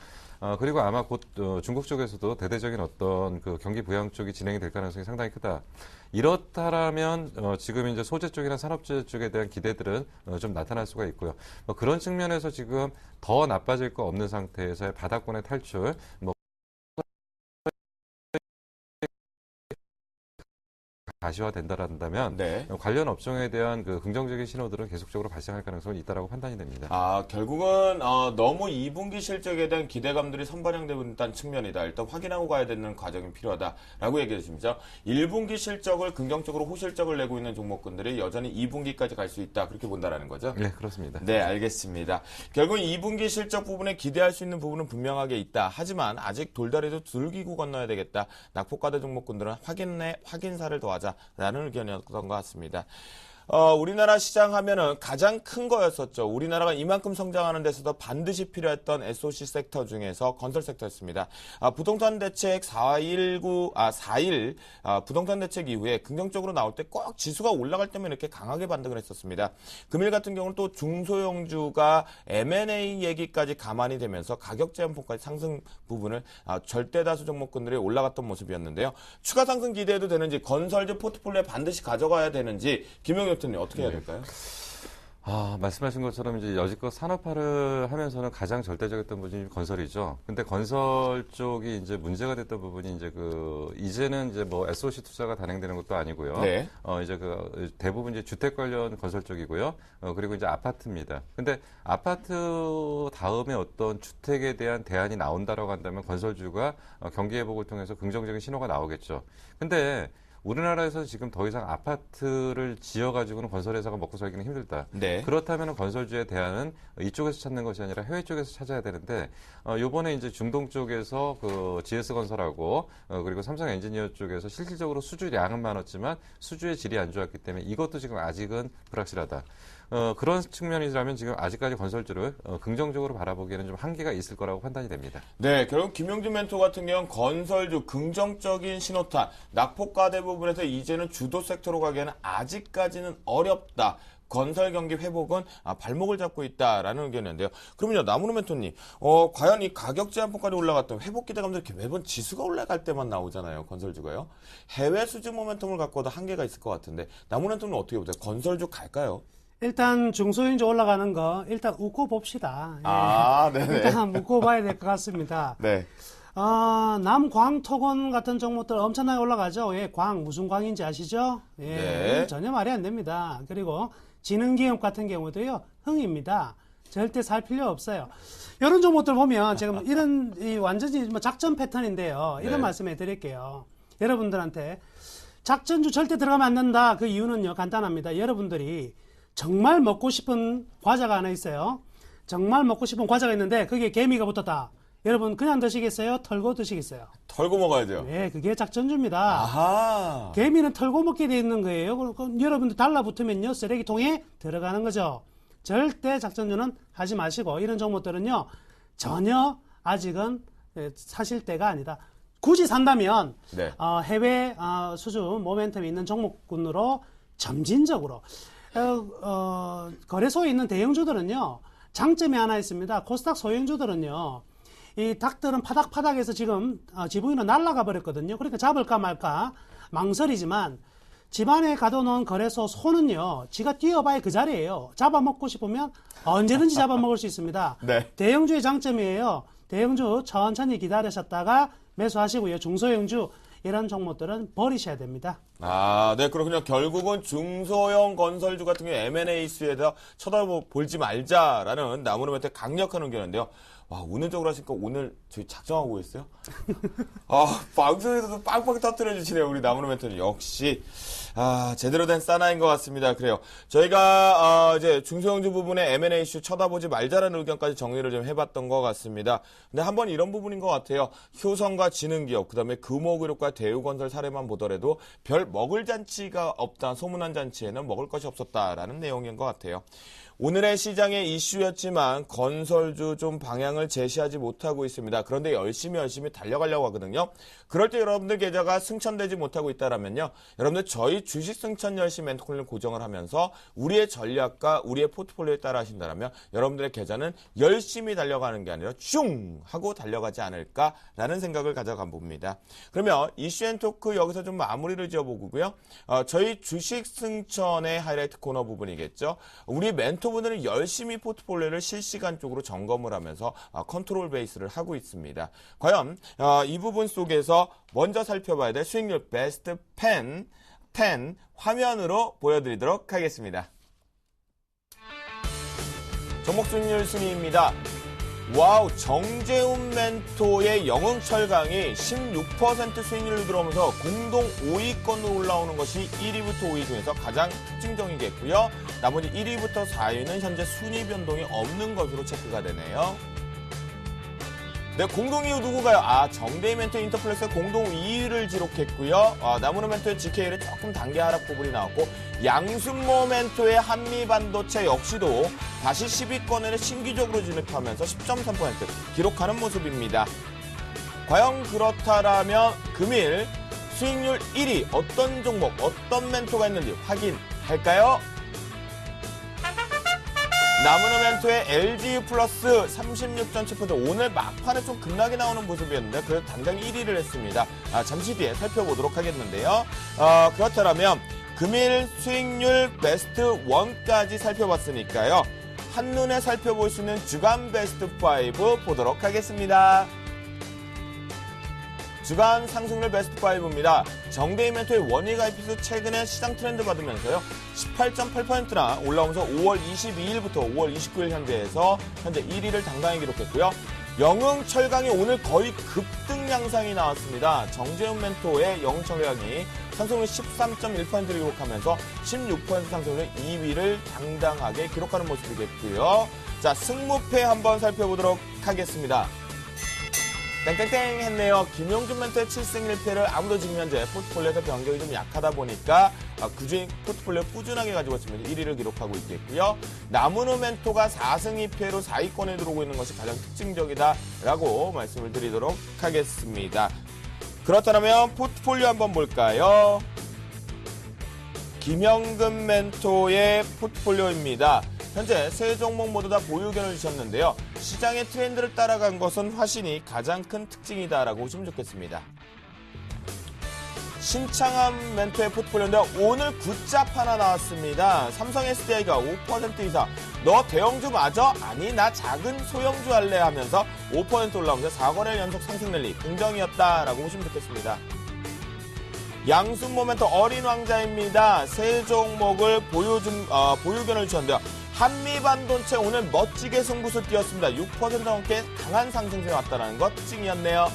그리고 아마 곧 중국 쪽에서도 대대적인 어떤 경기 부양 쪽이 진행이 될 가능성이 상당히 크다. 이렇다라면 지금 이제 소재 쪽이나 산업재 쪽에 대한 기대들은 좀 나타날 수가 있고요. 그런 측면에서 지금 더 나빠질 거 없는 상태에서의 바닥권의 탈출, 가시화된다라면 네. 관련 업종에 대한 긍정적인 신호들은 계속적으로 발생할 가능성이 있다라고 판단이 됩니다. 결국은 너무 2분기 실적에 대한 기대감들이 선반영되고 있다는 측면이다. 일단 확인하고 가야 되는 과정이 필요하다라고 얘기해 주십니다. 1분기 실적을 긍정적으로 호실적을 내고 있는 종목군들이 여전히 2분기까지 갈 수 있다. 그렇게 본다라는 거죠? 네, 그렇습니다. 네, 알겠습니다. 결국 2분기 실적 부분에 기대할 수 있는 부분은 분명하게 있다. 하지만 아직 돌다리도 둘기고 건너야 되겠다. 낙폭과대 종목군들은 확인사를 더하자. 라는 의견이었던 것 같습니다. 우리나라 시장 하면은 가장 큰 거였었죠. 우리나라가 이만큼 성장하는 데서도 반드시 필요했던 SOC 섹터 중에서 건설 섹터였습니다. 부동산 대책 4.1 부동산 대책 이후에 긍정적으로 나올 때 꼭 지수가 올라갈 때면 이렇게 강하게 반등을 했었습니다. 금일 같은 경우는 또 중소형주가 M&A 얘기까지 감안이 되면서 가격 제한폭까지 상승 부분을 절대 다수 종목군들이 올라갔던 모습이었는데요. 추가 상승 기대해도 되는지 건설주 포트폴리오에 반드시 가져가야 되는지 김용현 어떻게 해야 될까요? 말씀하신 것처럼 이제 여지껏 산업화를 하면서는 가장 절대적이었던 부분이 건설이죠. 근데 건설 쪽이 이제 문제가 됐던 부분이 이제 이제는 이제 SOC 투자가 단행되는 것도 아니고요. 네. 이제 대부분 이제 주택 관련 건설 쪽이고요. 그리고 이제 아파트입니다. 근데 아파트 다음에 어떤 주택에 대한 대안이 나온다라고 한다면 건설주가 경기 회복을 통해서 긍정적인 신호가 나오겠죠. 근데 우리나라에서 지금 더 이상 아파트를 지어가지고는 건설회사가 먹고 살기는 힘들다. 네. 그렇다면 건설주의 대안은 이쪽에서 찾는 것이 아니라 해외 쪽에서 찾아야 되는데, 요번에 이제 중동 쪽에서 GS건설하고, 그리고 삼성 엔지니어 쪽에서 실질적으로 수주량은 많았지만 수주의 질이 안 좋았기 때문에 이것도 지금 아직은 불확실하다. 그런 측면이라면 지금 아직까지 건설주를 긍정적으로 바라보기에는 좀 한계가 있을 거라고 판단이 됩니다. 네, 결국 김용준 멘토 같은 경우는 건설주 긍정적인 신호탄, 낙폭과대 부분에서 이제는 주도 섹터로 가기에는 아직까지는 어렵다. 건설 경기 회복은 발목을 잡고 있다라는 의견이었는데요. 그러면요, 나무노 멘토님, 과연 이 가격 제한폭까지 올라갔던 회복 기대감들 이렇게 매번 지수가 올라갈 때만 나오잖아요, 건설주가요. 해외 수주 모멘텀을 갖고도 한계가 있을 것 같은데 나무노 멘토는 어떻게 보세요? 건설주 갈까요? 일단 중소형주 올라가는 거 일단 웃고 봅시다. 예. 네네. 일단 웃고 봐야 될 것 같습니다. 네. 남광토건 같은 종목들 엄청나게 올라가죠. 예, 무슨 광인지 아시죠? 예, 네. 전혀 말이 안 됩니다. 그리고 지능기업 같은 경우도요, 흥입니다. 절대 살 필요 없어요. 이런 종목들 보면 지금 완전히 작전 패턴인데요. 이런 네. 말씀해 드릴게요. 여러분들한테 작전주 절대 들어가면 안 된다. 그 이유는요, 간단합니다. 여러분들이 정말 먹고 싶은 과자가 하나 있어요. 정말 먹고 싶은 과자가 있는데 그게 개미가 붙었다. 여러분 그냥 드시겠어요? 털고 드시겠어요? 털고 먹어야죠. 네, 그게 작전주입니다. 아하. 개미는 털고 먹게 돼 있는 거예요. 여러분들 달라붙으면요 쓰레기통에 들어가는 거죠. 절대 작전주는 하지 마시고 이런 종목들은요 전혀 아직은 사실 때가 아니다. 굳이 산다면 네. 해외 수준 모멘텀이 있는 종목군으로 점진적으로 거래소에 있는 대형주들은요 장점이 하나 있습니다. 코스닥 소형주들은요 이 닭들은 파닥파닥해서 지금 지붕위로 날아가 버렸거든요. 그러니까 잡을까 말까 망설이지만 집안에 가둬놓은 거래소 소는요 지가 뛰어봐야 그 자리예요. 잡아먹고 싶으면 언제든지 잡아먹을 수 있습니다. 네. 대형주의 장점이에요. 대형주 천천히 기다리셨다가 매수하시고요. 중소형주 이런 종목들은 버리셔야 됩니다. 아, 네, 그렇군요. 결국은 중소형 건설주 같은 경우 M&A 수에다 쳐다보지 말자라는 나무노멘트의 강력한 의견인데요. 와, 운전적으로 하시니까 오늘 저희 작정하고 있어요? 방송에서도 빵빵 터뜨려주시네요. 우리 나무노멘트는 역시, 제대로 된 사나이인 것 같습니다. 그래요. 저희가, 이제 중소형주 부분의 M&A 이슈 쳐다보지 말자라는 의견까지 정리를 좀 해봤던 것 같습니다. 근데 한번 이런 부분인 것 같아요. 효성과 지능기업, 그 다음에 금호그룹과 대우건설 사례만 보더라도 별 먹을 잔치가 없다, 소문난 잔치에는 먹을 것이 없었다라는 내용인 것 같아요. 오늘의 시장의 이슈였지만 건설주 좀 방향을 제시하지 못하고 있습니다. 그런데 열심히 달려가려고 하거든요. 그럴 때 여러분들 계좌가 승천되지 못하고 있다라면요. 여러분들 저희 주식 승천 열심히 멘토콜린 고정을 하면서 우리의 전략과 우리의 포트폴리오에 따라 하신다면 여러분들의 계좌는 열심히 달려가는 게 아니라 슝 하고 달려가지 않을까라는 생각을 가져가 봅니다. 그러면 이슈앤토크 여기서 좀 마무리를 지어보고요. 저희 주식 승천의 하이라이트 코너 부분이겠죠. 우리 멘토분들은 열심히 포트폴리오를 실시간적으로 점검을 하면서 컨트롤 베이스를 하고 있습니다. 과연 이 부분 속에서 먼저 살펴봐야 될 수익률 베스트 10 화면으로 보여드리도록 하겠습니다. 종목 수익률 순위입니다. 와우, 정재훈 멘토의 영흥철강이 16% 수익률을 들어오면서 공동 5위권으로 올라오는 것이 1위부터 5위 중에서 가장 특징적이겠고요. 나머지 1위부터 4위는 현재 순위 변동이 없는 것으로 체크가 되네요. 네, 공동 2위 누구가요? 정대희 멘토 인터플렉스가 공동 2위를 기록했고요. 나무노 멘토의 GK를 조금 단계 하락 부분이 나왔고 양순모 멘토의 한미반도체 역시도 다시 10위권에 신기적으로 진입하면서 10.3% 기록하는 모습입니다. 과연 그렇다라면 금일 수익률 1위 어떤 종목, 어떤 멘토가 있는지 확인할까요? 나무노 멘토의 LGU 플러스 36.7% 오늘 막판에 좀 급락이 나오는 모습이었는데 그래도 당장 1위를 했습니다. 잠시 뒤에 살펴보도록 하겠는데요. 그렇다면 금일 수익률 베스트 1까지 살펴봤으니까요. 한눈에 살펴볼 수 있는 주간 베스트 5 보도록 하겠습니다. 주간 상승률 베스트 5입니다. 정대희 멘토의 원위 가입수 최근에 시장 트렌드 받으면서요. 18.8%나 올라오면서 5월 22일부터 5월 29일 현재에서 현재 1위를 당당히 기록했고요. 영흥철강이 오늘 거의 급등 양상이 나왔습니다. 정재훈 멘토의 영흥철강이 상승률 13.1%를 기록하면서 16% 상승률 2위를 당당하게 기록하는 모습이겠고요. 자, 승무패 한번 살펴보도록 하겠습니다. 땡땡땡 했네요. 김용준 멘토의 7승 1패를 아무도 지금 현재 포트폴리오에서 변경이 좀 약하다 보니까 그중에 포트폴리오 꾸준하게 가지고 있으면서 1위를 기록하고 있겠고요. 나무노 멘토가 4승 2패로 4위권에 들어오고 있는 것이 가장 특징적이다라고 말씀을 드리도록 하겠습니다. 그렇다면 포트폴리오 한번 볼까요? 김영근 멘토의 포트폴리오입니다. 현재 세 종목 모두 다 보유 의견을 주셨는데요. 시장의 트렌드를 따라간 것은 화신이 가장 큰 특징이다라고 보시면 좋겠습니다. 신창함 멘토의 포트폴리오인데 오늘 굿잡 하나 나왔습니다. 삼성 SDI가 5% 이상. 너 대형주 맞아? 아니 나 작은 소형주 할래 하면서 5% 올라오면서 4거래일 연속 상승 랠리 긍정이었다라고 보시면 좋겠습니다. 양순모 멘토 어린 왕자입니다. 세 종목을 보유 의견을 주셨는데요. 한미반도체 오늘 멋지게 승부수 띄었습니다. 6% 넘게 강한 상승세가 왔다는 것 특징이었네요.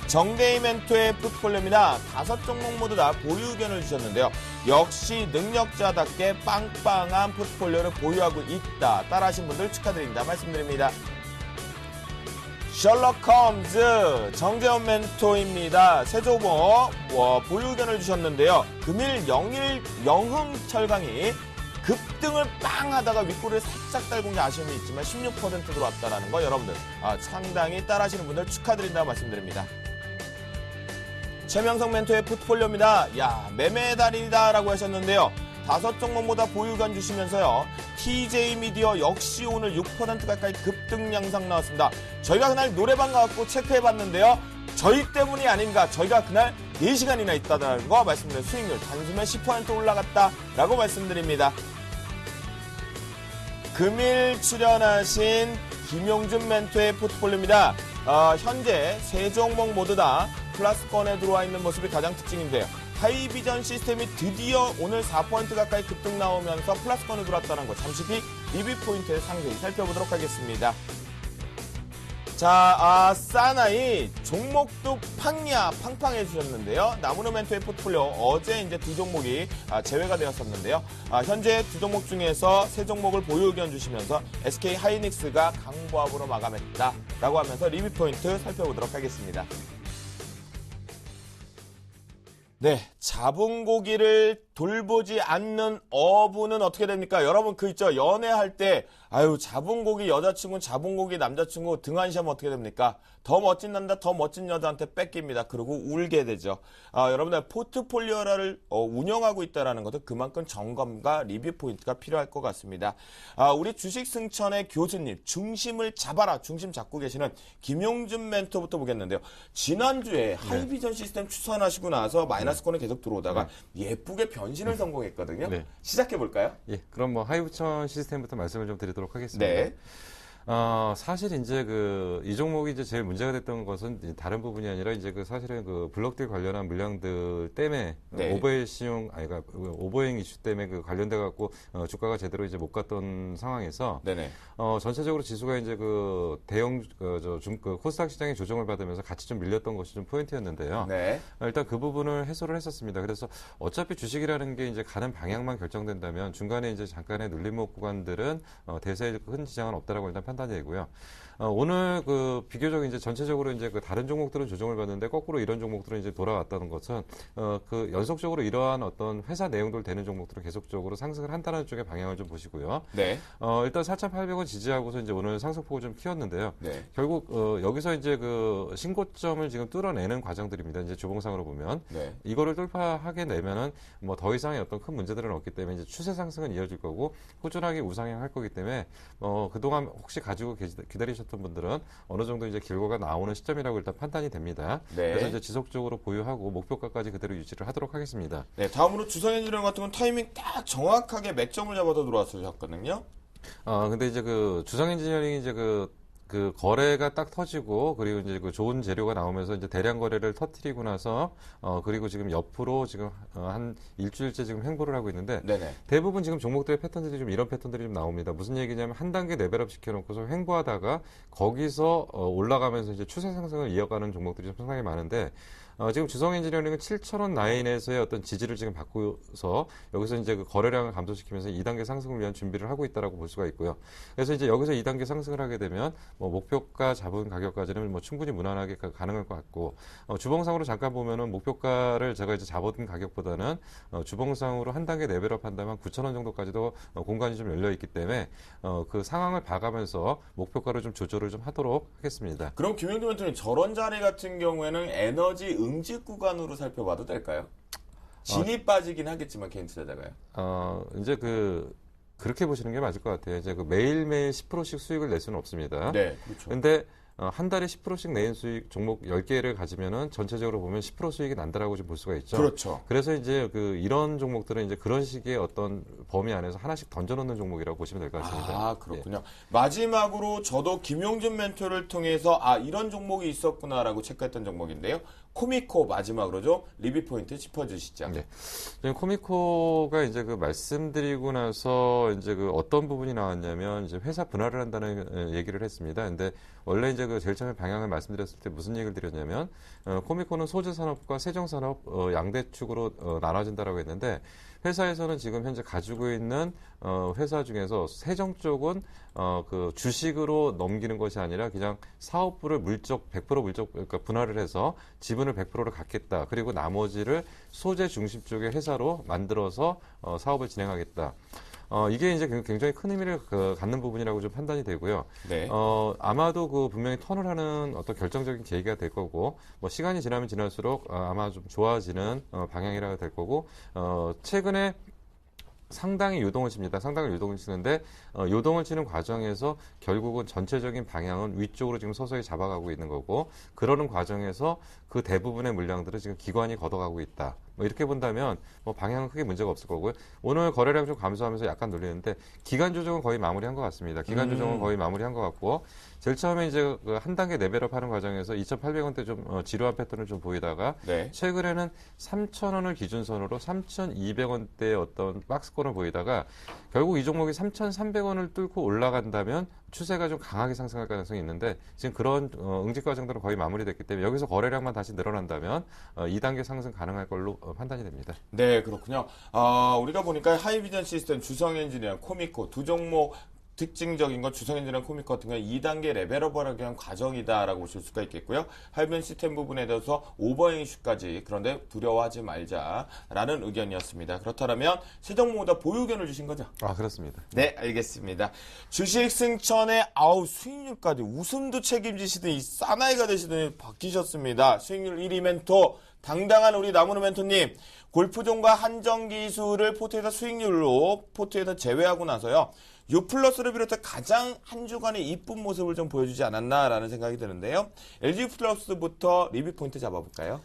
정대희 멘토의 포트폴리오입니다. 5종목 모두 다 보유 의견을 주셨는데요. 역시 능력자답게 빵빵한 포트폴리오를 보유하고 있다. 따라하신 분들 축하드립니다. 말씀드립니다. 셜록 홈즈 정재훈 멘토입니다. 세 종목 보유 의견을 주셨는데요. 금일 영흥철강이 급등을 빵 하다가 윗골을 살짝 달군 게 아쉬움이 있지만 16% 들어왔다는 거 여러분들 상당히 따라하시는 분들 축하드린다고 말씀드립니다. 최명성 멘토의 포트폴리오입니다. 야, 매매 달인이다라고 하셨는데요. 5종목보다 보유관 주시면서요. TJ 미디어 역시 오늘 6% 가까이 급등 양상 나왔습니다. 저희가 그날 노래방 가갖고 체크해봤는데요. 저희 때문이 아닌가. 저희가 그날 4시간이나 있다는 거 말씀드린 수익률 단숨에 10% 올라갔다라고 말씀드립니다. 금일 출연하신 김용준 멘토의 포트폴리오입니다. 현재 3종목 모두 다 플러스권에 들어와 있는 모습이 가장 특징인데요. 하이비전 시스템이 드디어 오늘 4% 가까이 급등 나오면서 플러스권에 들어왔다는 거 잠시 뒤 리뷰 포인트에 상세히 살펴보도록 하겠습니다. 자, 사나이 종목도 팡팡해 주셨는데요. 나무노 멘토의 포트폴리오 어제 이제 2종목이 제외가 되었었는데요. 현재 2종목 중에서 3종목을 보유 의견 주시면서 SK 하이닉스가 강보합으로 마감했다라고 하면서 리뷰 포인트 살펴보도록 하겠습니다. 네, 잡은 고기를 돌보지 않는 어부는 어떻게 됩니까? 여러분 그 있죠? 연애할 때 잡은 고기 여자친구, 잡은 고기 남자친구 등한시하면 어떻게 됩니까? 더 멋진 남자, 더 멋진 여자한테 뺏깁니다. 그리고 울게 되죠. 여러분들 포트폴리오를 운영하고 있다는 것은 그만큼 점검과 리뷰 포인트가 필요할 것 같습니다. 우리 주식 승천의 교수님, 중심을 잡아라. 중심 잡고 계시는 김용준 멘토부터 보겠는데요. 지난주에 하이비전 시스템 추천하시고 나서 마이너스권에 계속 들어오다가 예쁘게 변신을 성공했거든요. 네. 시작해볼까요? 예, 그럼 하이브천 시스템부터 말씀을 좀 드리도록 하겠습니다. 네. 사실 이제 이 종목이 이제 제일 문제가 됐던 것은 다른 부분이 아니라 이제 사실은 블록딜 관련한 물량들 때문에 네. 오버행 이슈 때문에 관련돼 갖고 주가가 제대로 이제 못 갔던 상황에서 네네. 전체적으로 지수가 이제 대형 코스닥 시장의 조정을 받으면서 같이 좀 밀렸던 것이 좀 포인트였는데요. 네. 일단 그 부분을 해소를 했었습니다. 그래서 어차피 주식이라는 게 이제 가는 방향만 결정된다면 중간에 이제 잠깐의 눌림목 구간들은 대세에 큰 지장은 없다라고 일단 판단되고요. 오늘 비교적 이제 전체적으로 이제 다른 종목들은 조정을 받는데 거꾸로 이런 종목들은 이제 돌아왔다는 것은 연속적으로 이러한 어떤 회사 내용들 되는 종목들은 계속적으로 상승을 한다는 쪽의 방향을 좀 보시고요. 네. 일단 4,800원 지지하고서 이제 오늘 상승폭을 좀 키웠는데요. 네. 결국 여기서 이제 신고점을 지금 뚫어내는 과정들입니다. 이제 주봉상으로 보면 네. 이거를 돌파하게 되면은 더 이상의 어떤 큰 문제들은 없기 때문에 이제 추세 상승은 이어질 거고 꾸준하게 우상향할 거기 때문에 그동안 혹시 가지고 기다리셨던 분들은 어느 정도 이제 결과가 나오는 시점이라고 일단 판단이 됩니다. 네. 그래서 이제 지속적으로 보유하고 목표가까지 그대로 유지를 하도록 하겠습니다. 네, 다음으로 주성엔지니어링 같은 건 타이밍 딱 정확하게 맥점을 잡아서 들어왔었거든요. 근데 이제 주성 엔지니어링이 이제 거래가 딱 터지고 그리고 이제 좋은 재료가 나오면서 이제 대량 거래를 터뜨리고 나서 그리고 지금 옆으로 지금 한 일주일째 지금 횡보를 하고 있는데 네네. 대부분 지금 종목들의 패턴들이 좀 이런 패턴들이 좀 나옵니다. 무슨 얘기냐면 한 단계 레벨업 시켜놓고서 횡보하다가 거기서 올라가면서 이제 추세 상승을 이어가는 종목들이 좀 상당히 많은데 지금 주성 엔지니어링은 7,000원 라인에서의 어떤 지지를 지금 받고서 여기서 이제 거래량을 감소시키면서 2단계 상승을 위한 준비를 하고 있다라고 볼 수가 있고요. 그래서 이제 여기서 2단계 상승을 하게 되면 목표가 잡은 가격까지는 충분히 무난하게 가능할 것 같고 주봉상으로 잠깐 보면은 목표가를 제가 이제 잡은 가격보다는 주봉상으로 한 단계 레벨업 한다면 9,000원 정도까지도 공간이 좀 열려 있기 때문에 그 상황을 봐가면서 목표가를 좀 조절을 좀 하도록 하겠습니다. 그럼 김영준 멘토님 저런 자리 같은 경우에는 에너지 응집 구간으로 살펴봐도 될까요? 진이 빠지긴 하겠지만 개인 투자자가요. 이제 그렇게 보시는 게 맞을 것 같아요. 이제 매일매일 10%씩 수익을 낼 수는 없습니다. 네, 그렇죠. 근데 한 달에 10%씩 내는 수익 종목 10개를 가지면은 전체적으로 보면 10% 수익이 난다라고 좀 볼 수가 있죠. 그렇죠. 그래서 이제 이런 종목들은 이제 그런 식의 어떤 범위 안에서 하나씩 던져놓는 종목이라고 보시면 될 것 같습니다. 그렇군요. 예. 마지막으로 저도 김용준 멘토를 통해서 이런 종목이 있었구나라고 체크했던 종목인데요. 코미코 마지막으로 좀 리뷰 포인트 짚어주시죠. 네. 지금 코미코가 이제 말씀드리고 나서 이제 어떤 부분이 나왔냐면 이제 회사 분할을 한다는 얘기를 했습니다. 근데 원래 이제 제일 처음에 방향을 말씀드렸을 때 무슨 얘기를 드렸냐면 코미코는 소재 산업과 세정 산업 양대 축으로 나눠진다라고 했는데 회사에서는 지금 현재 가지고 있는 회사 중에서 세정 쪽은 주식으로 넘기는 것이 아니라 그냥 사업부를 100% 물적 그러니까 분할을 해서 지분을 100%를 갖겠다. 그리고 나머지를 소재 중심 쪽의 회사로 만들어서 사업을 진행하겠다. 이게 이제 굉장히 큰 의미를 갖는 부분이라고 좀 판단이 되고요. 네. 아마도 분명히 턴을 하는 어떤 결정적인 계기가 될 거고, 뭐 시간이 지나면 지날수록 아마 좀 좋아지는 방향이라고 될 거고, 최근에 상당히 요동을 칩니다. 상당히 요동을 치는데 요동을 치는 과정에서 결국은 전체적인 방향은 위쪽으로 지금 서서히 잡아가고 있는 거고, 그러는 과정에서 그 대부분의 물량들을 지금 기관이 걷어가고 있다. 뭐 이렇게 본다면 뭐 방향은 크게 문제가 없을 거고요. 오늘 거래량 좀 감소하면서 약간 눌리는데 기간 조정은 거의 마무리한 것 같습니다. 기간 조정은 거의 마무리한 것 같고, 제일 처음에 이제 한 단계 레벨업 하는 과정에서 2,800원대 좀 지루한 패턴을 좀 보이다가 네. 최근에는 3,000원을 기준선으로 3,200원대의 어떤 박스권을 보이다가 결국 이 종목이 3,300원을 뚫고 올라간다면 추세가 좀 강하게 상승할 가능성이 있는데, 지금 그런 응집 과정들은 거의 마무리됐기 때문에 여기서 거래량만 다시 늘어난다면 2단계 상승 가능할 걸로 판단이 됩니다. 네, 그렇군요. 우리가 보니까 하이비전 시스템, 주성엔지니어, 코미코 두 종목 특징적인 건 주성엔지니어, 코미코 같은 경우는 2단계 레벨업을 하기 위한 과정이다라고 보실 수가 있겠고요. 하이비전 시스템 부분에 대해서 오버행 이슈까지, 그런데 두려워하지 말자라는 의견이었습니다. 그렇다면 세 종목보다 보유 의견을 주신 거죠? 그렇습니다. 네, 알겠습니다. 주식 승천의 수익률까지 웃음도 책임지시던 이 사나이가 되시더니 바뀌셨습니다. 수익률 1위 멘토, 당당한 우리 나무는 멘토님, 골프존과 한정기술을 포트에서 수익률로 포트에서 제외하고 나서요, U+를 비롯해 가장 한 주간의 이쁜 모습을 좀 보여주지 않았나라는 생각이 드는데요. LG U+부터 리뷰 포인트 잡아볼까요?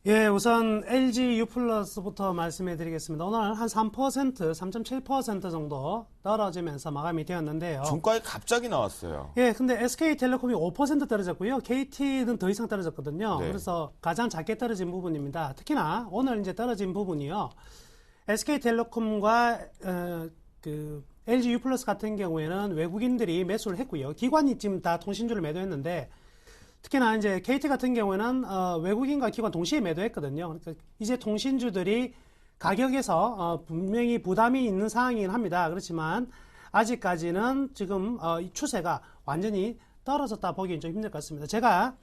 예, 우선 LG U+부터 말씀해 드리겠습니다. 오늘 한 3%, 3.7% 정도 떨어지면서 마감이 되었는데요. 종가에 갑자기 나왔어요. 예, 근데 SK텔레콤이 5% 떨어졌고요. KT는 더 이상 떨어졌거든요. 네. 그래서 가장 작게 떨어진 부분입니다. 특히나 오늘 이제 떨어진 부분이요. SK텔레콤과 LG U+ 같은 경우에는 외국인들이 매수를 했고요. 기관이 지금 다 통신주를 매도했는데, 특히나 이제 KT 같은 경우에는 외국인과 기관 동시에 매도했거든요. 그러니까 이제 통신주들이 가격에서 분명히 부담이 있는 상황이긴 합니다. 그렇지만 아직까지는 지금 이 추세가 완전히 떨어졌다 보기엔 좀 힘들 것 같습니다. 제가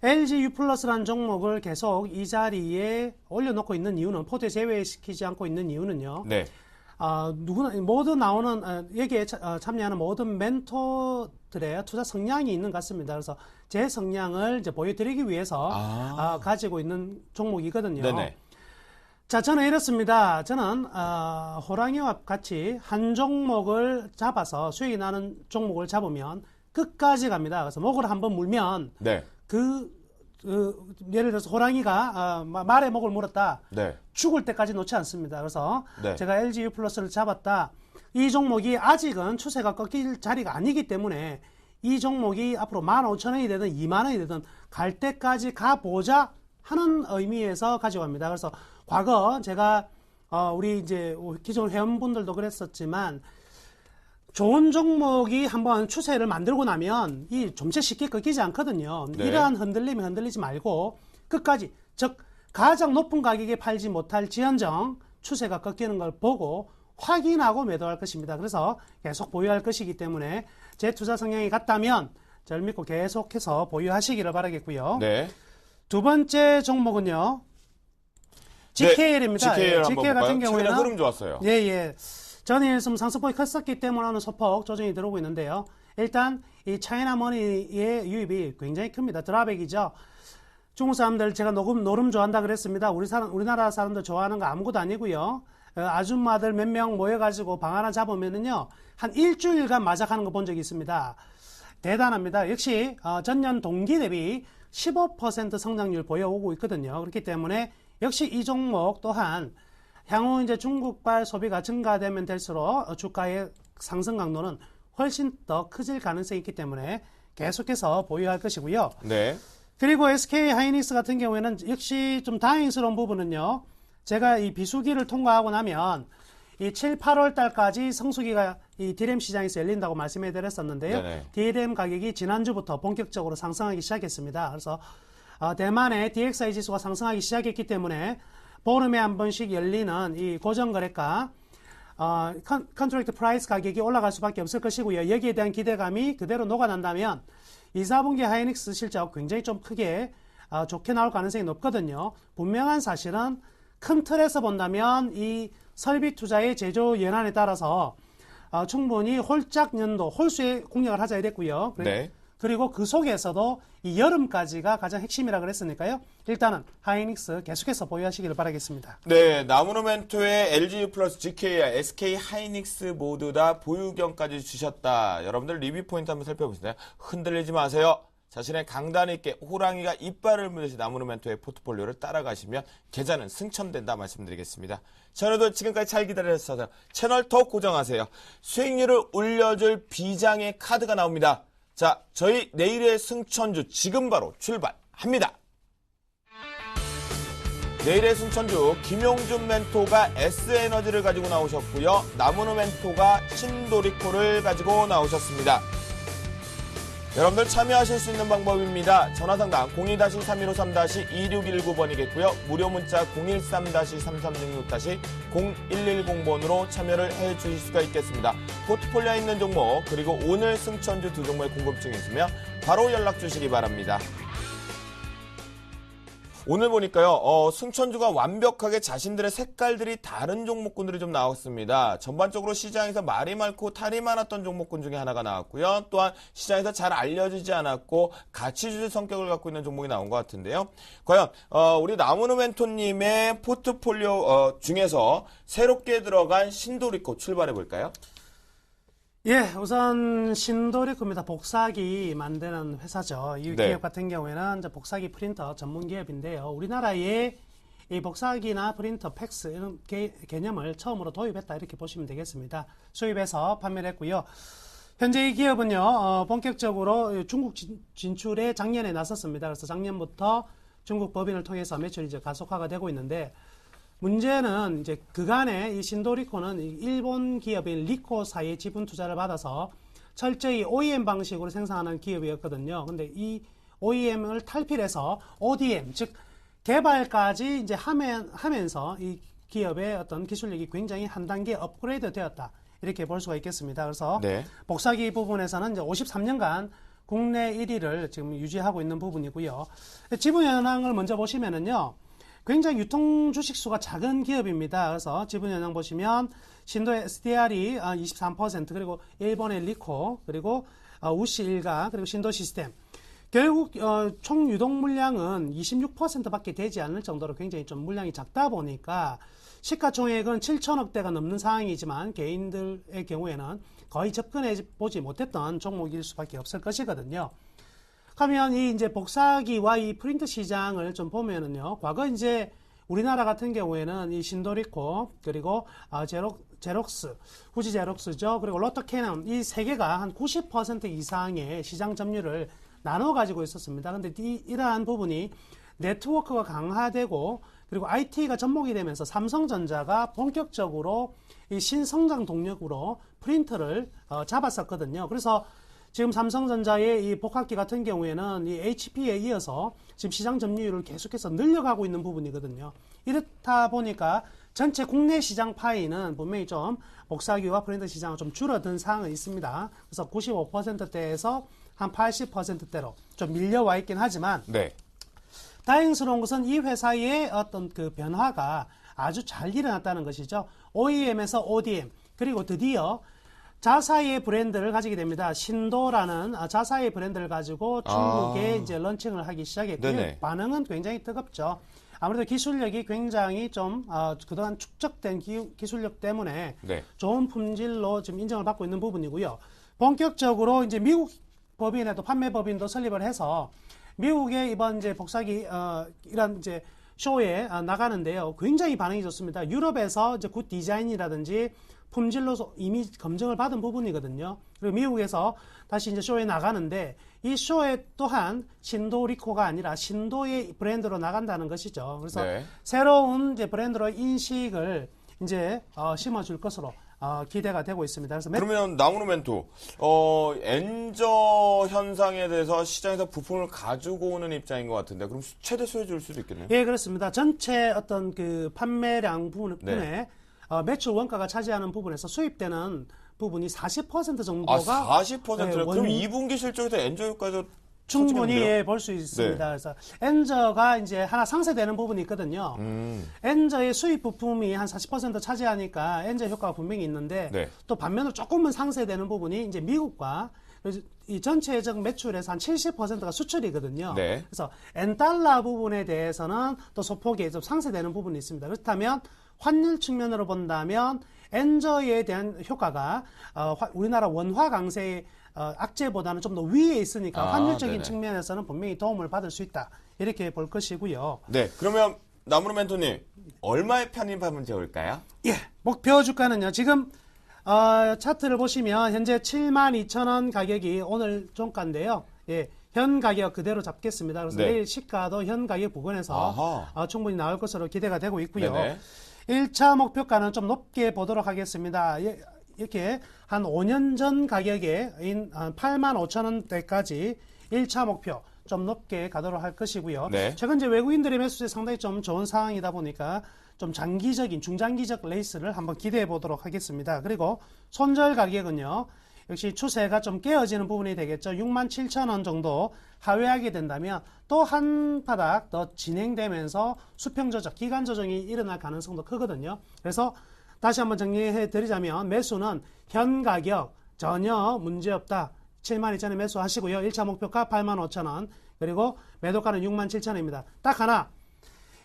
LG U+라는 종목을 계속 이 자리에 올려놓고 있는 이유는, 포트에 제외시키지 않고 있는 이유는요. 네. 누구나, 모두 나오는, 여기에 참여하는 모든 멘토들의 투자 성향이 있는 것 같습니다. 그래서 제 성향을 이제 보여드리기 위해서, 가지고 있는 종목이거든요. 네네. 자, 저는 이렇습니다. 저는, 호랑이와 같이 한 종목을 잡아서 수익이 나는 종목을 잡으면 끝까지 갑니다. 그래서 목을 한번 물면, 네. 예를 들어서 호랑이가 말에 목을 물었다. 네. 죽을 때까지 놓지 않습니다. 그래서 네. 제가 LG U+를 잡았다. 이 종목이 아직은 추세가 꺾일 자리가 아니기 때문에 이 종목이 앞으로 15,000원이 되든 20,000원이 되든 갈 때까지 가보자 하는 의미에서 가져갑니다. 그래서 과거 제가 우리 이제 기존 회원분들도 그랬었지만, 좋은 종목이 한번 추세를 만들고 나면 이 좀체 쉽게 꺾이지 않거든요. 네. 이러한 흔들림에 흔들리지 말고 끝까지, 즉 가장 높은 가격에 팔지 못할 지연정 추세가 꺾이는 걸 보고 확인하고 매도할 것입니다. 그래서 계속 보유할 것이기 때문에 제 투자 성향이 같다면 저를 믿고 계속해서 보유하시기를 바라겠고요. 네. 두 번째 종목은요, GKL입니다. GKL 한번 GKL 볼까요? 같은 경우에는 최근에 흐름 좋았어요. 예. 전일좀 상승폭이 컸었기 때문에 하는 소폭 조정이 들어오고 있는데요. 일단 이 차이나머니의 유입이 굉장히 큽니다. 드라백이죠. 중국 사람들 제가 노름 좋아한다 그랬습니다. 우리나라 사람들 좋아하는 거 아무것도 아니고요. 아줌마들 몇 명 모여가지고 방 하나 잡으면은요, 한 일주일간 마작하는 거 본 적이 있습니다. 대단합니다. 역시 전년 동기 대비 15% 성장률 보여오고 있거든요. 그렇기 때문에 역시 이 종목 또한 향후 이제 중국발 소비가 증가되면 될수록 주가의 상승 강도는 훨씬 더 커질 가능성이 있기 때문에 계속해서 보유할 것이고요. 네. 그리고 SK 하이닉스 같은 경우에는 역시 좀 다행스러운 부분은요, 제가 이 비수기를 통과하고 나면 이 7, 8월 달까지 성수기가 이 DRAM 시장에서 열린다고 말씀해 드렸었는데요. 네네. DRAM 가격이 지난주부터 본격적으로 상승하기 시작했습니다. 그래서 대만의 DXY 지수가 상승하기 시작했기 때문에 보름에 한 번씩 열리는 이 고정거래가, 컨트랙트 프라이스 가격이 올라갈 수밖에 없을 것이고요. 여기에 대한 기대감이 그대로 녹아난다면 2, 4분기 하이닉스 실적 굉장히 좀 크게 좋게 나올 가능성이 높거든요. 분명한 사실은 큰 틀에서 본다면 이 설비 투자의 제조 연한에 따라서 충분히 홀짝 연도, 홀수의 공략을 하자 이랬고요. 네. 그리고 그 속에서도 이 여름까지가 가장 핵심이라 그랬으니까요. 일단은 하이닉스 계속해서 보유하시기를 바라겠습니다. 네, 나무노멘토의 LG 플러스, GK와 SK 하이닉스 모두 다 보유경까지 주셨다. 여러분들 리뷰 포인트 한번 살펴보세요. 흔들리지 마세요. 자신의 강단 있게 호랑이가 이빨을 물듯이 나무노멘토의 포트폴리오를 따라가시면 계좌는 승천된다 말씀드리겠습니다. 자, 여러분들 지금까지 잘 기다려주셔서 채널 더 고정하세요. 수익률을 올려줄 비장의 카드가 나옵니다. 자, 저희 내일의 승천주 지금 바로 출발합니다. 내일의 승천주 김용준 멘토가 S에너지를 가지고 나오셨고요. 나무노 멘토가 신도리코를 가지고 나오셨습니다. 여러분들 참여하실 수 있는 방법입니다. 전화상담 02-3153-2619번이겠고요. 무료 문자 013-3366-0110번으로 참여를 해주실 수가 있겠습니다. 포트폴리오에 있는 종목 그리고 오늘 승천주 두 종목의 궁금증이 있으면 바로 연락 주시기 바랍니다. 오늘 보니까요, 승천주가 완벽하게 자신들의 색깔들이 다른 종목군들이 좀 나왔습니다. 전반적으로 시장에서 말이 많고 탈이 많았던 종목군 중에 하나가 나왔고요. 또한 시장에서 잘 알려지지 않았고 가치주의 성격을 갖고 있는 종목이 나온 것 같은데요. 과연 우리 나무노 멘토님의 포트폴리오 중에서 새롭게 들어간 신도리코 출발해 볼까요? 예, 우선 신도리코입니다. 복사기 만드는 회사죠. 이 네. 기업 같은 경우에는 이제 복사기 프린터 전문 기업인데요. 우리나라에 이 복사기나 프린터, 팩스 이런 개념을 처음으로 도입했다 이렇게 보시면 되겠습니다. 수입해서 판매를 했고요. 현재 이 기업은요, 본격적으로 중국 진출에 작년에 나섰습니다. 그래서 작년부터 중국 법인을 통해서 매출이 이제 가속화가 되고 있는데, 문제는 이제 그간에 이 신도리코는 일본 기업인 리코사의 지분 투자를 받아서 철저히 OEM 방식으로 생산하는 기업이었거든요. 근데 이 OEM을 탈피해서 ODM, 즉 개발까지 이제 하면서 이 기업의 어떤 기술력이 굉장히 한 단계 업그레이드 되었다. 이렇게 볼 수가 있겠습니다. 그래서 네. 복사기 부분에서는 이제 53년간 국내 1위를 지금 유지하고 있는 부분이고요. 지분 현황을 먼저 보시면은요. 굉장히 유통 주식수가 작은 기업입니다. 그래서 지분 현황 보시면 신도의 SDR이 23%, 그리고 일본의 리코, 그리고 우시 일가, 그리고 신도 시스템. 결국 총 유동 물량은 26%밖에 되지 않을 정도로 굉장히 좀 물량이 작다 보니까 시가총액은 7천억대가 넘는 상황이지만 개인들의 경우에는 거의 접근해 보지 못했던 종목일 수밖에 없을 것이거든요. 하면 이 이제 복사기와 이 프린트 시장을 좀 보면은요, 과거 이제 우리나라 같은 경우에는 이 신도리코, 그리고 제록스, 후지 제록스죠, 그리고 롯데 캐논, 이 세 개가 한 90% 이상의 시장 점유율을 나눠 가지고 있었습니다. 근데 이러한 부분이 네트워크가 강화되고, 그리고 IT가 접목이 되면서 삼성전자가 본격적으로 이 신성장 동력으로 프린터를 잡았었거든요. 그래서 지금 삼성전자의 이 복합기 같은 경우에는 이 HP에 이어서 지금 시장 점유율을 계속해서 늘려가고 있는 부분이거든요. 이렇다 보니까 전체 국내 시장 파이는 분명히 좀 복사기와 프린터 시장은 좀 줄어든 상황은 있습니다. 그래서 95%대에서 한 80%대로 좀 밀려와 있긴 하지만, 네. 다행스러운 것은 이 회사의 어떤 그 변화가 아주 잘 일어났다는 것이죠. OEM에서 ODM, 그리고 드디어 자사의 브랜드를 가지게 됩니다. 신도라는 자사의 브랜드를 가지고 중국에 이제 런칭을 하기 시작했고요. 네네. 반응은 굉장히 뜨겁죠. 아무래도 기술력이 굉장히 좀 그동안 축적된 기술력 때문에 네. 좋은 품질로 지금 인정을 받고 있는 부분이고요. 본격적으로 이제 미국 법인에도 판매 법인도 설립을 해서 미국의 이번 이제 복사기 이런 이제 쇼에 나가는데요. 굉장히 반응이 좋습니다. 유럽에서 이제 굿 디자인이라든지 품질로 이미 검증을 받은 부분이거든요. 그리고 미국에서 다시 이제 쇼에 나가는데, 이 쇼에 또한 신도리코가 아니라 신도의 브랜드로 나간다는 것이죠. 그래서 네. 새로운 이제 브랜드로 인식을 이제 심어줄 것으로 기대가 되고 있습니다. 그래서 그러면 나무노 멘토, 엔저 현상에 대해서 시장에서 부품을 가지고 오는 입장인 것 같은데, 그럼 최대 수혜주일 수도 있겠네요. 예, 그렇습니다. 전체 어떤 그 판매량 부분에 네. 매출 원가가 차지하는 부분에서 수입되는 부분이 40% 정도가 40%요? 네, 그럼 2분기 실적에서 엔저 효과도 충분히 솔직히 볼 수 있습니다. 네. 그래서 엔저가 이제 하나 상쇄되는 부분이 있거든요. 엔저의 수입 부품이 한 40% 차지하니까 엔저 효과가 분명히 있는데 네. 또 반면으로 조금은 상쇄되는 부분이 이제 미국과 이 전체적 매출에서 한 70%가 수출이거든요. 네. 그래서 엔달러 부분에 대해서는 또 소폭이 좀 상쇄되는 부분이 있습니다. 그렇다면 환율 측면으로 본다면 엔저에 대한 효과가 우리나라 원화 강세의 악재보다는 좀 더 위에 있으니까 환율적인 네네. 측면에서는 분명히 도움을 받을 수 있다. 이렇게 볼 것이고요. 네, 그러면 나무로 멘토님 얼마에 편입하면 좋을까요? 예, 목표 주가는요. 지금 차트를 보시면 현재 72,000원 가격이 오늘 종가인데요. 예, 현 가격 그대로 잡겠습니다. 그래서 네. 내일 시가도 현 가격 부근에서 아하. 충분히 나올 것으로 기대가 되고 있고요. 네네. 1차 목표가는 좀 높게 보도록 하겠습니다. 이렇게 한 5년 전 가격인 85,000원대까지 1차 목표 좀 높게 가도록 할 것이고요. 네. 최근 이제 외국인들의 매수세 상당히 좀 좋은 상황이다 보니까 좀 장기적인 중장기적 레이스를 한번 기대해 보도록 하겠습니다. 그리고 손절 가격은요. 역시 추세가 좀 깨어지는 부분이 되겠죠. 67,000원 정도 하회하게 된다면 또 한 바닥 더 진행되면서 수평 조정, 기간 조정이 일어날 가능성도 크거든요. 그래서 다시 한번 정리해 드리자면 매수는 현 가격 전혀 문제없다. 72,000원에 매수하시고요. 1차 목표가 85,000원 그리고 매도가는 67,000원입니다. 딱 하나.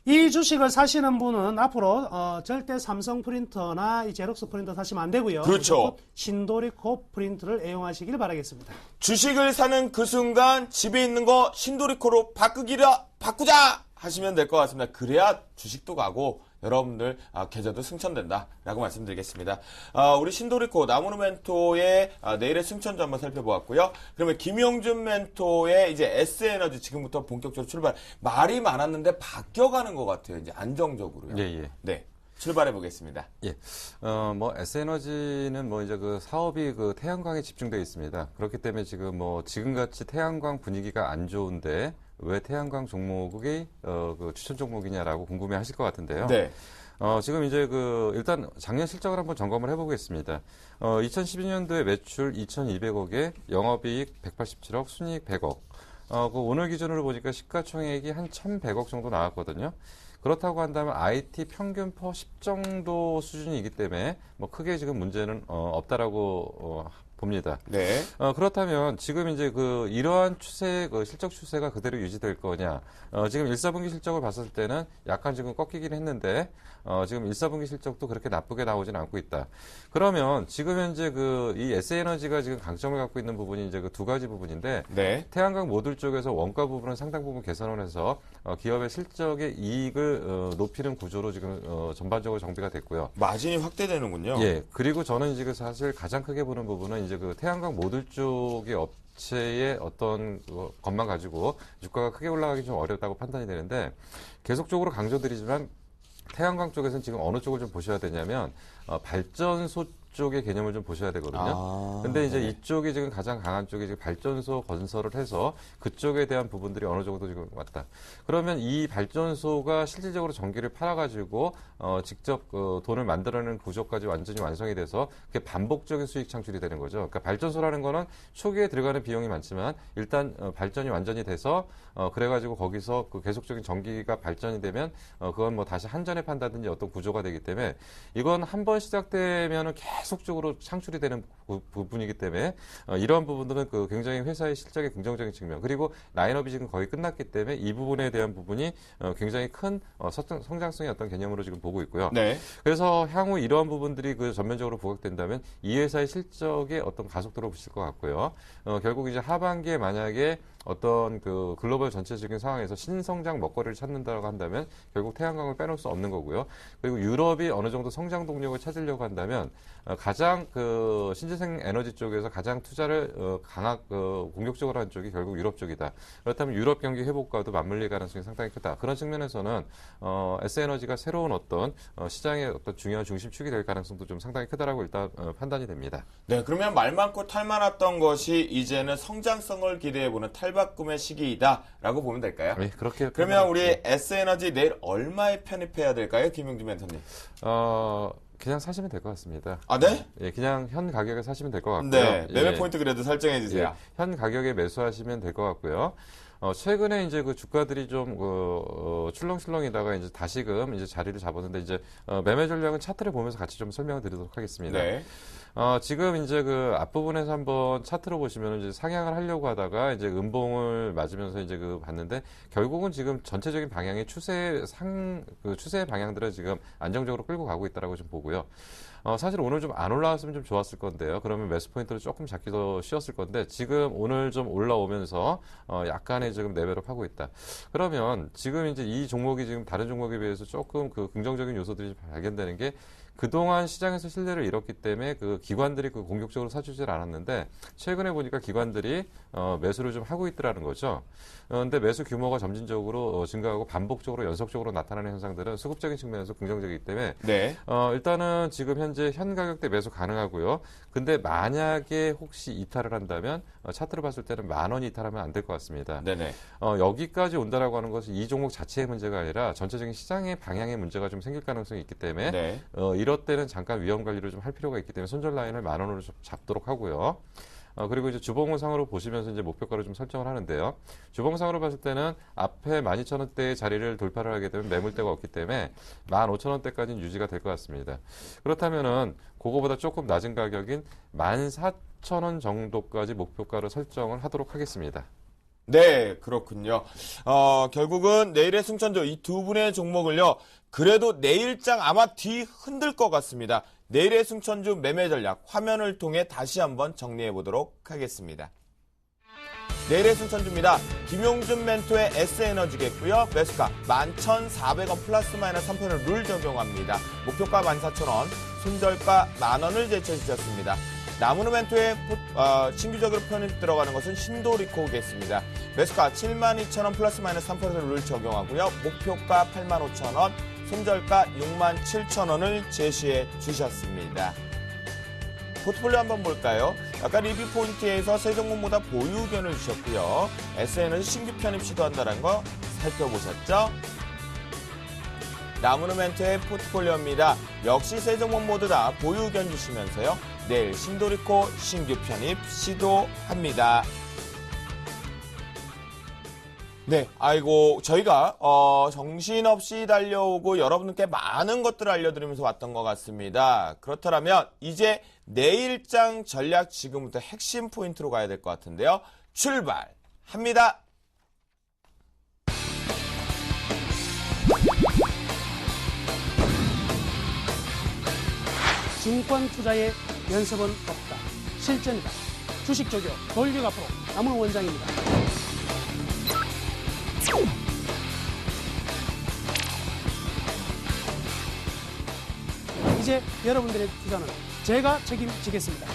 이 주식을 사시는 분은 앞으로 절대 삼성 프린터나 이 제록스 프린터 사시면 안 되고요. 그렇죠. 신도리코 프린터를 애용하시길 바라겠습니다. 주식을 사는 그 순간 집에 있는 거 신도리코로 바꾸자 하시면 될 것 같습니다. 그래야 주식도 가고 여러분들 계좌도 승천된다라고 말씀드리겠습니다. 우리 신도리코 나무로 멘토의 내일의 승천주 한번 살펴보았고요. 그러면 김용준 멘토의 이제 S에너지 지금부터 본격적으로 출발. 말이 많았는데 바뀌어가는 것 같아요. 이제 안정적으로요. 예, 예. 네, 출발해 보겠습니다. 예. S에너지는 이제 그 사업이 그 태양광에 집중되어 있습니다. 그렇기 때문에 지금 지금같이 태양광 분위기가 안 좋은데 왜 태양광 종목이 그 추천 종목이냐라고 궁금해 하실 것 같은데요. 네. 지금 이제 일단 작년 실적을 한번 점검을 해보겠습니다. 2012년도에 매출 2,200억에 영업이익 187억, 순이익 100억. 오늘 기준으로 보니까 시가총액이 한 1,100억 정도 나왔거든요. 그렇다고 한다면 IT 평균 퍼 10 정도 수준이기 때문에 크게 지금 문제는 없다라고 봅니다. 네. 그렇다면 지금 이제 이러한 추세, 실적 추세가 그대로 유지될 거냐? 지금 1사분기 실적을 봤을 때는 약간 지금 꺾이긴 했는데, 지금 1사분기 실적도 그렇게 나쁘게 나오진 않고 있다. 그러면 지금 현재 이 S에너지가 지금 강점을 갖고 있는 부분이 이제 두 가지 부분인데, 네. 태양광 모듈 쪽에서 원가 부분은 상당 부분 개선을 해서 기업의 실적의 이익을 높이는 구조로 지금 전반적으로 정비가 됐고요. 마진이 확대되는군요. 예. 그리고 저는 이제 사실 가장 크게 보는 부분은 이제 태양광 모듈 쪽의 업체의 어떤 것만 가지고 주가가 크게 올라가기 좀 어렵다고 판단이 되는데 계속적으로 강조드리지만 태양광 쪽에서는 지금 어느 쪽을 좀 보셔야 되냐면 발전소 쪽의 개념을 좀 보셔야 되거든요. 근데 이제 네. 이쪽이 지금 가장 강한 쪽이 지금 발전소 건설을 해서 그쪽에 대한 부분들이 어느 정도 지금 왔다. 그러면 이 발전소가 실질적으로 전기를 팔아가지고 직접 돈을 만들어내는 구조까지 완전히 완성이 돼서 그게 반복적인 수익 창출이 되는 거죠. 그러니까 발전소라는 거는 초기에 들어가는 비용이 많지만 일단 발전이 완전히 돼서 그래가지고 거기서 계속적인 전기가 발전이 되면 그건 다시 한전에 판다든지 어떤 구조가 되기 때문에 이건 한번 시작되면은 계속적으로 창출이 되는 부분이기 때문에 이러한 부분들은 굉장히 회사의 실적의 긍정적인 측면 그리고 라인업이 지금 거의 끝났기 때문에 이 부분에 대한 부분이 굉장히 큰 성장성의 어떤 개념으로 지금 보고 있고요. 네. 그래서 향후 이러한 부분들이 전면적으로 부각된다면 이 회사의 실적에 어떤 가속도를 붙일 것 같고요. 결국 이제 하반기에 만약에 어떤 글로벌 전체적인 상황에서 신성장 먹거리를 찾는다고 한다면 결국 태양광을 빼놓을 수 없는 거고요. 그리고 유럽이 어느 정도 성장 동력을 찾으려고 한다면 가장 신재생 에너지 쪽에서 가장 투자를 공격적으로 한 쪽이 결국 유럽 쪽이다. 그렇다면 유럽 경기 회복과도 맞물릴 가능성이 상당히 크다. 그런 측면에서는 S에너지가 새로운 어떤 시장의 어떤 중요한 중심축이 될 가능성도 좀 상당히 크다라고 일단 판단이 됩니다. 네, 그러면 말 많고 탈 많았던 것이 이제는 성장성을 기대해보는 탈바꿈의 시기이다라고 보면 될까요? 네, 그렇게. 그러면 우리 S에너지 내일 얼마에 편입해야 될까요, 김용준 멘토님? 그냥 사시면 될 것 같습니다. 아, 네? 예, 그냥 현 가격에 사시면 될 것 같고요. 네. 매매 예. 포인트 그래도 설정해 주세요. 예, 현 가격에 매수하시면 될 것 같고요. 최근에 이제 그 주가들이 좀 출렁출렁이다가 이제 다시금 이제 자리를 잡았는데 이제 매매 전략은 차트를 보면서 같이 좀 설명을 드리도록 하겠습니다. 네. 지금 이제 그 앞부분에서 한번 차트로 보시면 이제 상향을 하려고 하다가 이제 음봉을 맞으면서 이제 그 봤는데 결국은 지금 전체적인 방향의 추세 방향들은 지금 안정적으로 끌고 가고 있다라고 좀 보고요. 사실 오늘 좀 안 올라왔으면 좀 좋았을 건데요. 그러면 매수 포인트를 조금 잡기 더 쉬웠을 건데 지금 오늘 좀 올라오면서 약간의 지금 레벨업 하고 있다. 그러면 지금 이제 이 종목이 지금 다른 종목에 비해서 조금 그 긍정적인 요소들이 발견되는 게 그동안 시장에서 신뢰를 잃었기 때문에 그 기관들이 그 공격적으로 사주질 않았는데 최근에 보니까 기관들이 매수를 좀 하고 있더라는 거죠. 근데 매수 규모가 점진적으로 증가하고 반복적으로 연속적으로 나타나는 현상들은 수급적인 측면에서 긍정적이기 때문에 네. 일단은 지금 현재 현 가격대 매수 가능하고요. 근데 만약에 혹시 이탈을 한다면 차트를 봤을 때는 10,000원 이탈하면 안 될 것 같습니다. 네네. 여기까지 온다라고 하는 것은 이 종목 자체의 문제가 아니라 전체적인 시장의 방향의 문제가 좀 생길 가능성이 있기 때문에 네. 이럴 때는 잠깐 위험 관리를 좀 할 필요가 있기 때문에 손절 라인을 10,000원으로 좀 잡도록 하고요. 그리고 이제 주봉상으로 보시면서 이제 목표가를 좀 설정을 하는데요. 주봉상으로 봤을 때는 앞에 12,000원대의 자리를 돌파를 하게 되면 매물대가 없기 때문에 15,000원대까지는 유지가 될 것 같습니다. 그렇다면은 그거보다 조금 낮은 가격인 14,000원 정도까지 목표가를 설정을 하도록 하겠습니다. 네, 그렇군요. 결국은 내일의 승천조 이 두 분의 종목을요. 그래도 내일장 아마 뒤 흔들 것 같습니다. 내일의 승천주 매매 전략 화면을 통해 다시 한번 정리해 보도록 하겠습니다. 내일의 승천주입니다. 김용준 멘토의 S에너지겠고요. 매수가 11,400원 플러스 마이너스 3%를 룰 적용합니다. 목표가 14,000원, 손절가 10,000원을 제쳐주셨습니다. 나무노 멘토에 신규적으로 편입 들어가는 것은 신도리코겠습니다. 매수가 72,000원 플러스 마이너스 3%를 룰 적용하고요. 목표가 85,000원, 손절가 67,000원을 제시해 주셨습니다. 포트폴리오 한번 볼까요? 아까 리뷰 포인트에서 세 종목보다 보유 의견을 주셨고요. SN에서 신규 편입 시도한다는 거 살펴보셨죠? 나무노멘트의 포트폴리오입니다. 역시 세 종목 모두 다 보유 의견 주시면서요. 내일 신도리코 신규 편입 시도합니다. 네, 아이고 저희가 정신없이 달려오고 여러분께 많은 것들을 알려드리면서 왔던 것 같습니다. 그렇다면 이제 내일장 전략 지금부터 핵심 포인트로 가야 될 것 같은데요. 출발합니다. 증권 투자의 연습은 없다. 실전이다. 주식 조교 돌격 앞으로 남은 원장입니다. 이제 여러분들의 투자는 제가 책임지겠습니다.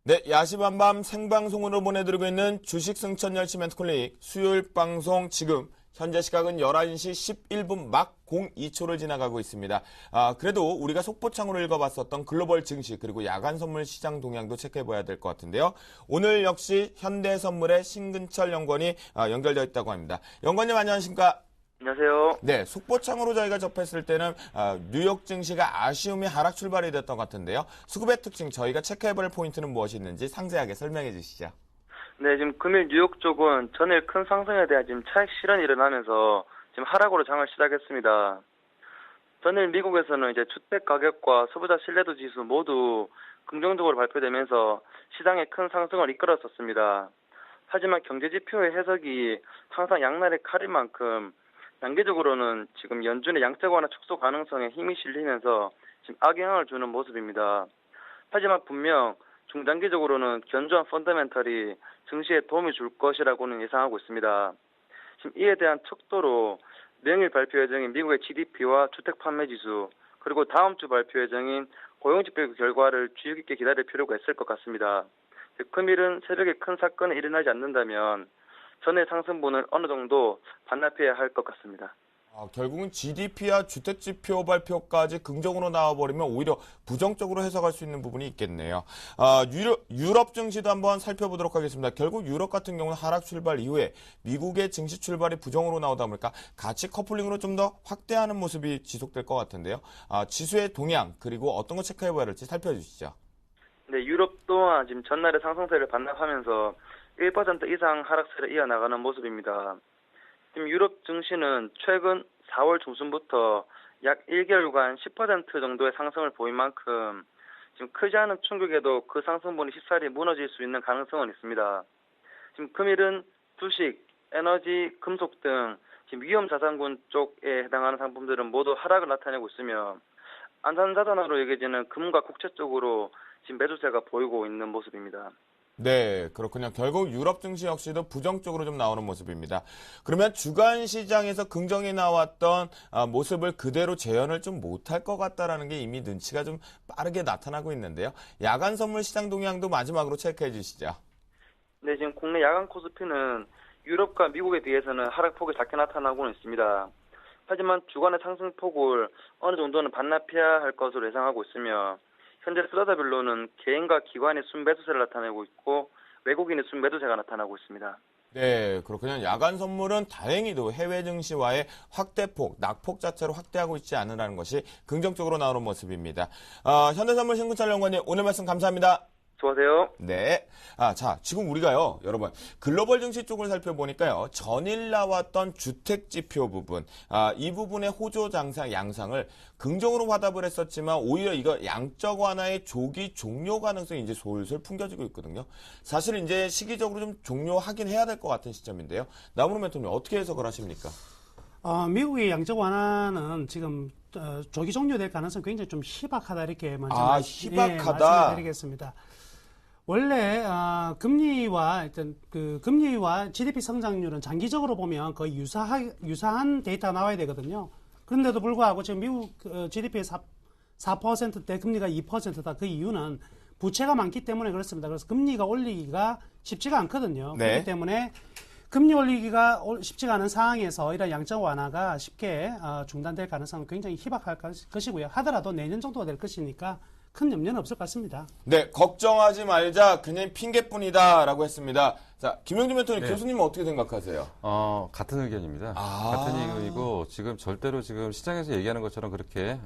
네, 야시반밤 생방송으로 보내드리고 있는 주식승천 열시 멘토클릭 수요일 방송 지금 현재 시각은 11시 11분 막 02초를 지나가고 있습니다. 그래도 우리가 속보창으로 읽어봤었던 글로벌 증시 그리고 야간 선물 시장 동향도 체크해봐야 될 것 같은데요. 오늘 역시 현대선물의 신근철 연구원이 연결되어 있다고 합니다. 연구원님 안녕하십니까? 안녕하세요. 네, 속보창으로 저희가 접했을 때는 뉴욕 증시가 아쉬움이 하락 출발이 됐던 것 같은데요. 수급의 특징 저희가 체크해볼 포인트는 무엇이 있는지 상세하게 설명해 주시죠. 네, 지금 금일 뉴욕 쪽은 전일 큰 상승에 대한 지금 차익 실현이 일어나면서 지금 하락으로 장을 시작했습니다. 전일 미국에서는 이제 주택 가격과 소비자 신뢰도 지수 모두 긍정적으로 발표되면서 시장에 큰 상승을 이끌었었습니다. 하지만 경제 지표의 해석이 항상 양날의 칼인 만큼 단기적으로는 지금 연준의 양적 완화 축소 가능성에 힘이 실리면서 지금 악영향을 주는 모습입니다. 하지만 분명 중장기적으로는 견조한 펀더멘털이 증시에 도움이 줄 것이라고는 예상하고 있습니다. 지금 이에 대한 척도로 내일 발표 예정인 미국의 GDP와 주택 판매 지수, 그리고 다음 주 발표 예정인 고용지표 결과를 주의 깊게 기다릴 필요가 있을 것 같습니다. 금일은 새벽에 큰 사건이 일어나지 않는다면 전일 상승분을 어느 정도 반납해야 할 것 같습니다. 결국은 GDP와 주택지표 발표까지 긍정으로 나와버리면 오히려 부정적으로 해석할 수 있는 부분이 있겠네요. 유럽 증시도 한번 살펴보도록 하겠습니다. 결국 유럽 같은 경우는 하락 출발 이후에 미국의 증시 출발이 부정으로 나오다 보니까 같이 커플링으로 좀 더 확대하는 모습이 지속될 것 같은데요. 지수의 동향 그리고 어떤 거 체크해봐야 할지 살펴주시죠. 네, 유럽 또한 지금 전날의 상승세를 반납하면서 1% 이상 하락세를 이어나가는 모습입니다. 지금 유럽 증시는 최근 4월 중순부터 약 1개월간 10% 정도의 상승을 보인 만큼 지금 크지 않은 충격에도 그 상승분이 쉽사리 무너질 수 있는 가능성은 있습니다. 지금 금일은 주식, 에너지, 금속 등 지금 위험자산군 쪽에 해당하는 상품들은 모두 하락을 나타내고 있으며 안전자산으로 여겨지는 금과 국채 쪽으로 지금 매수세가 보이고 있는 모습입니다. 네, 그렇군요. 결국 유럽 증시 역시도 부정적으로 좀 나오는 모습입니다. 그러면 주간 시장에서 긍정이 나왔던 모습을 그대로 재현을 좀 못할 것 같다라는 게 이미 눈치가 좀 빠르게 나타나고 있는데요. 야간 선물 시장 동향도 마지막으로 체크해 주시죠. 네, 지금 국내 야간 코스피는 유럽과 미국에 비해서는 하락폭이 작게 나타나고는 있습니다. 하지만 주간의 상승폭을 어느 정도는 반납해야 할 것으로 예상하고 있으며 현재 슬러더별로는 개인과 기관의 순매도세를 나타내고 있고 외국인의 순매도세가 나타나고 있습니다. 네, 그렇군요. 야간 선물은 다행히도 해외 증시와의 확대폭, 낙폭 자체로 확대하고 있지 않으라는 것이 긍정적으로 나오는 모습입니다. 현대선물 신군철 연구원님 오늘 말씀 감사합니다. 수고하세요. 네. 자, 지금 우리가요, 여러분, 글로벌 증시 쪽을 살펴보니까요, 전일 나왔던 주택지표 부분, 이 부분의 호조 양상을 긍정으로 화답을 했었지만, 오히려 이거 양적 완화의 조기 종료 가능성이 이제 솔솔 풍겨지고 있거든요. 사실 이제 시기적으로 좀 종료하긴 해야 될 것 같은 시점인데요. 나무로 멘토님 어떻게 해석을 하십니까? 미국의 양적 완화는 지금 조기 종료될 가능성이 굉장히 좀 희박하다 이렇게 먼저 희박하다. 말씀드리겠습니다. 원래 금리와 금리와 GDP 성장률은 장기적으로 보면 거의 유사한 데이터가 나와야 되거든요. 그런데도 불구하고 지금 미국 GDP의 4%대 금리가 2%다. 그 이유는 부채가 많기 때문에 그렇습니다. 그래서 금리가 올리기가 쉽지가 않거든요. 네. 그렇기 때문에 금리 올리기가 쉽지가 않은 상황에서 이런 양적 완화가 쉽게 중단될 가능성은 굉장히 희박할 것이고요. 하더라도 내년 정도가 될 것이니까 큰 염려는 없을 것 같습니다. 네, 걱정하지 말자. 그냥 핑계뿐이다라고 했습니다. 자, 김영준 멘토님, 네. 교수님은 어떻게 생각하세요? 같은 의견입니다. 같은 의견이고 지금 절대로 지금 시장에서 얘기하는 것처럼 그렇게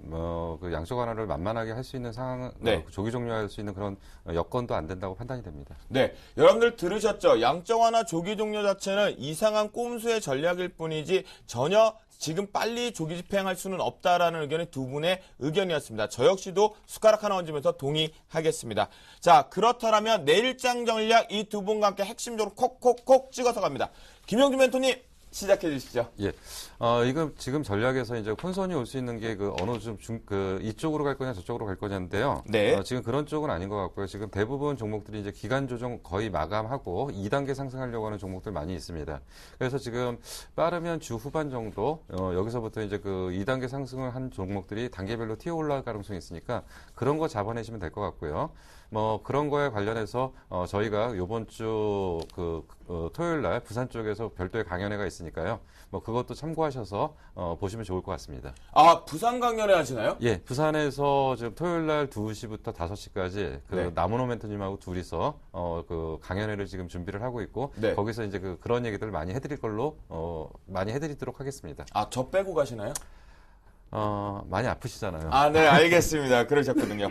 그 양적 완화를 만만하게 할 수 있는 상황, 네. 조기 종료할 수 있는 그런 여건도 안 된다고 판단이 됩니다. 네, 여러분들 들으셨죠? 양적 완화 조기 종료 자체는 이상한 꼼수의 전략일 뿐이지 전혀 지금 빨리 조기 집행할 수는 없다라는 의견이 두 분의 의견이었습니다. 저 역시도 숟가락 하나 얹으면서 동의하겠습니다. 자, 그렇다면 내일장 전략 이 두 분과 함께 핵심적으로 콕콕콕 찍어서 갑니다. 김영준 멘토님 시작해 주시죠. 예. 이거 지금 전략에서 이제 혼선이 올 수 있는 게 어느 이쪽으로 갈 거냐 저쪽으로 갈 거냐인데요. 네. 지금 그런 쪽은 아닌 것 같고요. 지금 대부분 종목들이 이제 기간 조정 거의 마감하고 2단계 상승하려고 하는 종목들 많이 있습니다. 그래서 지금 빠르면 주 후반 정도, 여기서부터 이제 2단계 상승을 한 종목들이 단계별로 튀어 올라갈 가능성이 있으니까 그런 거 잡아내시면 될 것 같고요. 그런 거에 관련해서 저희가 요번 주 토요일 날 부산 쪽에서 별도의 강연회가 있으니까요. 그것도 참고하셔서 보시면 좋을 것 같습니다. 부산 강연회 하시나요? 예, 부산에서 지금 토요일 날 2시부터 5시까지 네. 나무노 멘토님하고 둘이서 강연회를 지금 준비를 하고 있고 네. 거기서 이제 그런 얘기들을 많이 많이 해드리도록 하겠습니다. 저 빼고 가시나요? 많이 아프시잖아요. 네, 알겠습니다. 그러셨거든요.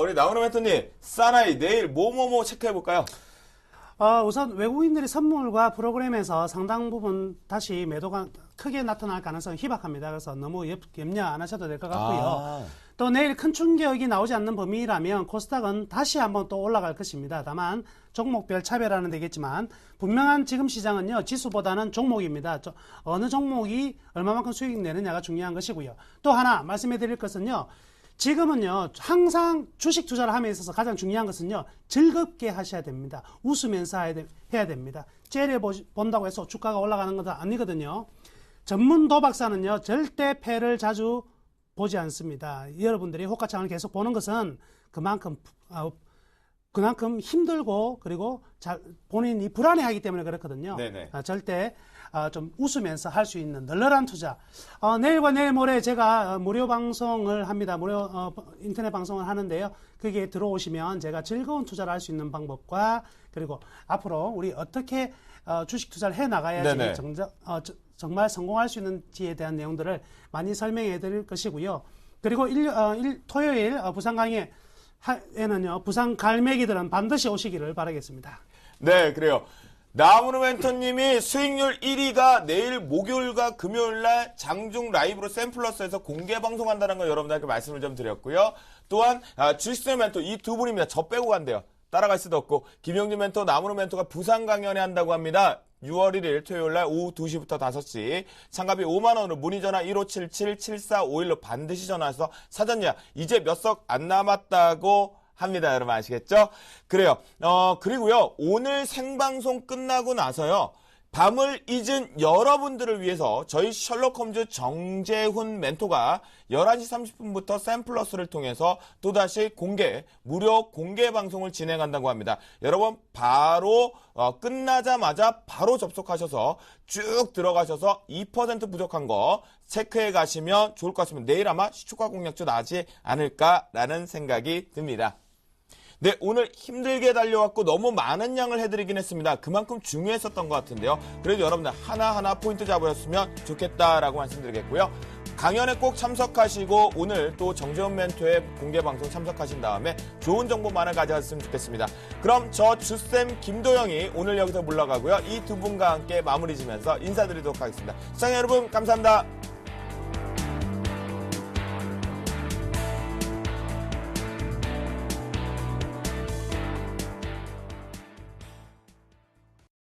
우리 나무노 멘토님, 사나이 내일 뭐뭐뭐 체크해볼까요? 우선 외국인들이 선물과 프로그램에서 상당 부분 다시 매도가 크게 나타날 가능성이 희박합니다. 그래서 너무 염려 안 하셔도 될 것 같고요. 또 내일 큰 충격이 나오지 않는 범위라면 코스닥은 다시 한번 또 올라갈 것입니다. 다만 종목별 차별화는 되겠지만 분명한 지금 시장은요. 지수보다는 종목입니다. 어느 종목이 얼마만큼 수익 내느냐가 중요한 것이고요. 또 하나 말씀해 드릴 것은요. 지금은요, 항상 주식 투자를 함에 있어서 가장 중요한 것은요, 즐겁게 하셔야 됩니다. 웃으면서 해야 됩니다. 째려본다고 해서 주가가 올라가는 것은 아니거든요. 전문 도박사는요, 절대 패를 자주 보지 않습니다. 여러분들이 호가창을 계속 보는 것은 그만큼 힘들고 그리고 본인이 불안해하기 때문에 그렇거든요. 네네. 절대 좀 웃으면서 할 수 있는 널널한 투자. 내일과 내일 모레 제가 무료 방송을 합니다. 무료 인터넷 방송을 하는데요. 거기에 들어오시면 제가 즐거운 투자를 할 수 있는 방법과 그리고 앞으로 우리 어떻게 주식 투자를 해 나가야지 네네. 정말 성공할 수 있는지에 대한 내용들을 많이 설명해 드릴 것이고요. 그리고 토요일 부산 강의에는요, 부산 갈매기들은 반드시 오시기를 바라겠습니다. 네, 그래요. 나무르 멘토님이 수익률 1위가 내일 목요일과 금요일날 장중 라이브로 샘플러스에서 공개 방송한다는 거 여러분들께 말씀을 좀 드렸고요. 또한 주식수의 멘토 이 두 분입니다. 저 빼고 간대요. 따라갈 수도 없고 김영진 멘토, 나무르 멘토가 부산 강연회 한다고 합니다. 6월 1일 토요일날 오후 2시부터 5시 참가비 5만 원으로 문의 전화 1577-7451로 반드시 전화해서 사전 예약 이제 몇 석 안 남았다고 합니다. 여러분 아시겠죠? 그래요. 그리고요. 오늘 생방송 끝나고 나서요. 밤을 잊은 여러분들을 위해서 저희 셜록 홈즈 정재훈 멘토가 11시 30분부터 샘플러스를 통해서 또다시 무료 공개 방송을 진행한다고 합니다. 여러분 바로 끝나자마자 바로 접속하셔서 쭉 들어가셔서 2% 부족한 거 체크해 가시면 좋을 것 같습니다. 내일 아마 시초가 공략주 나지 않을까라는 생각이 듭니다. 네, 오늘 힘들게 달려왔고 너무 많은 양을 해드리긴 했습니다. 그만큼 중요했었던 것 같은데요. 그래도 여러분들 하나하나 포인트 잡으셨으면 좋겠다라고 말씀드리겠고요. 강연에 꼭 참석하시고 오늘 또 정재훈 멘토의 공개방송 참석하신 다음에 좋은 정보 많이 가져갔으면 좋겠습니다. 그럼 저 주쌤 김도영이 오늘 여기서 물러가고요. 이 두 분과 함께 마무리 지면서 인사드리도록 하겠습니다. 시청자 여러분 감사합니다.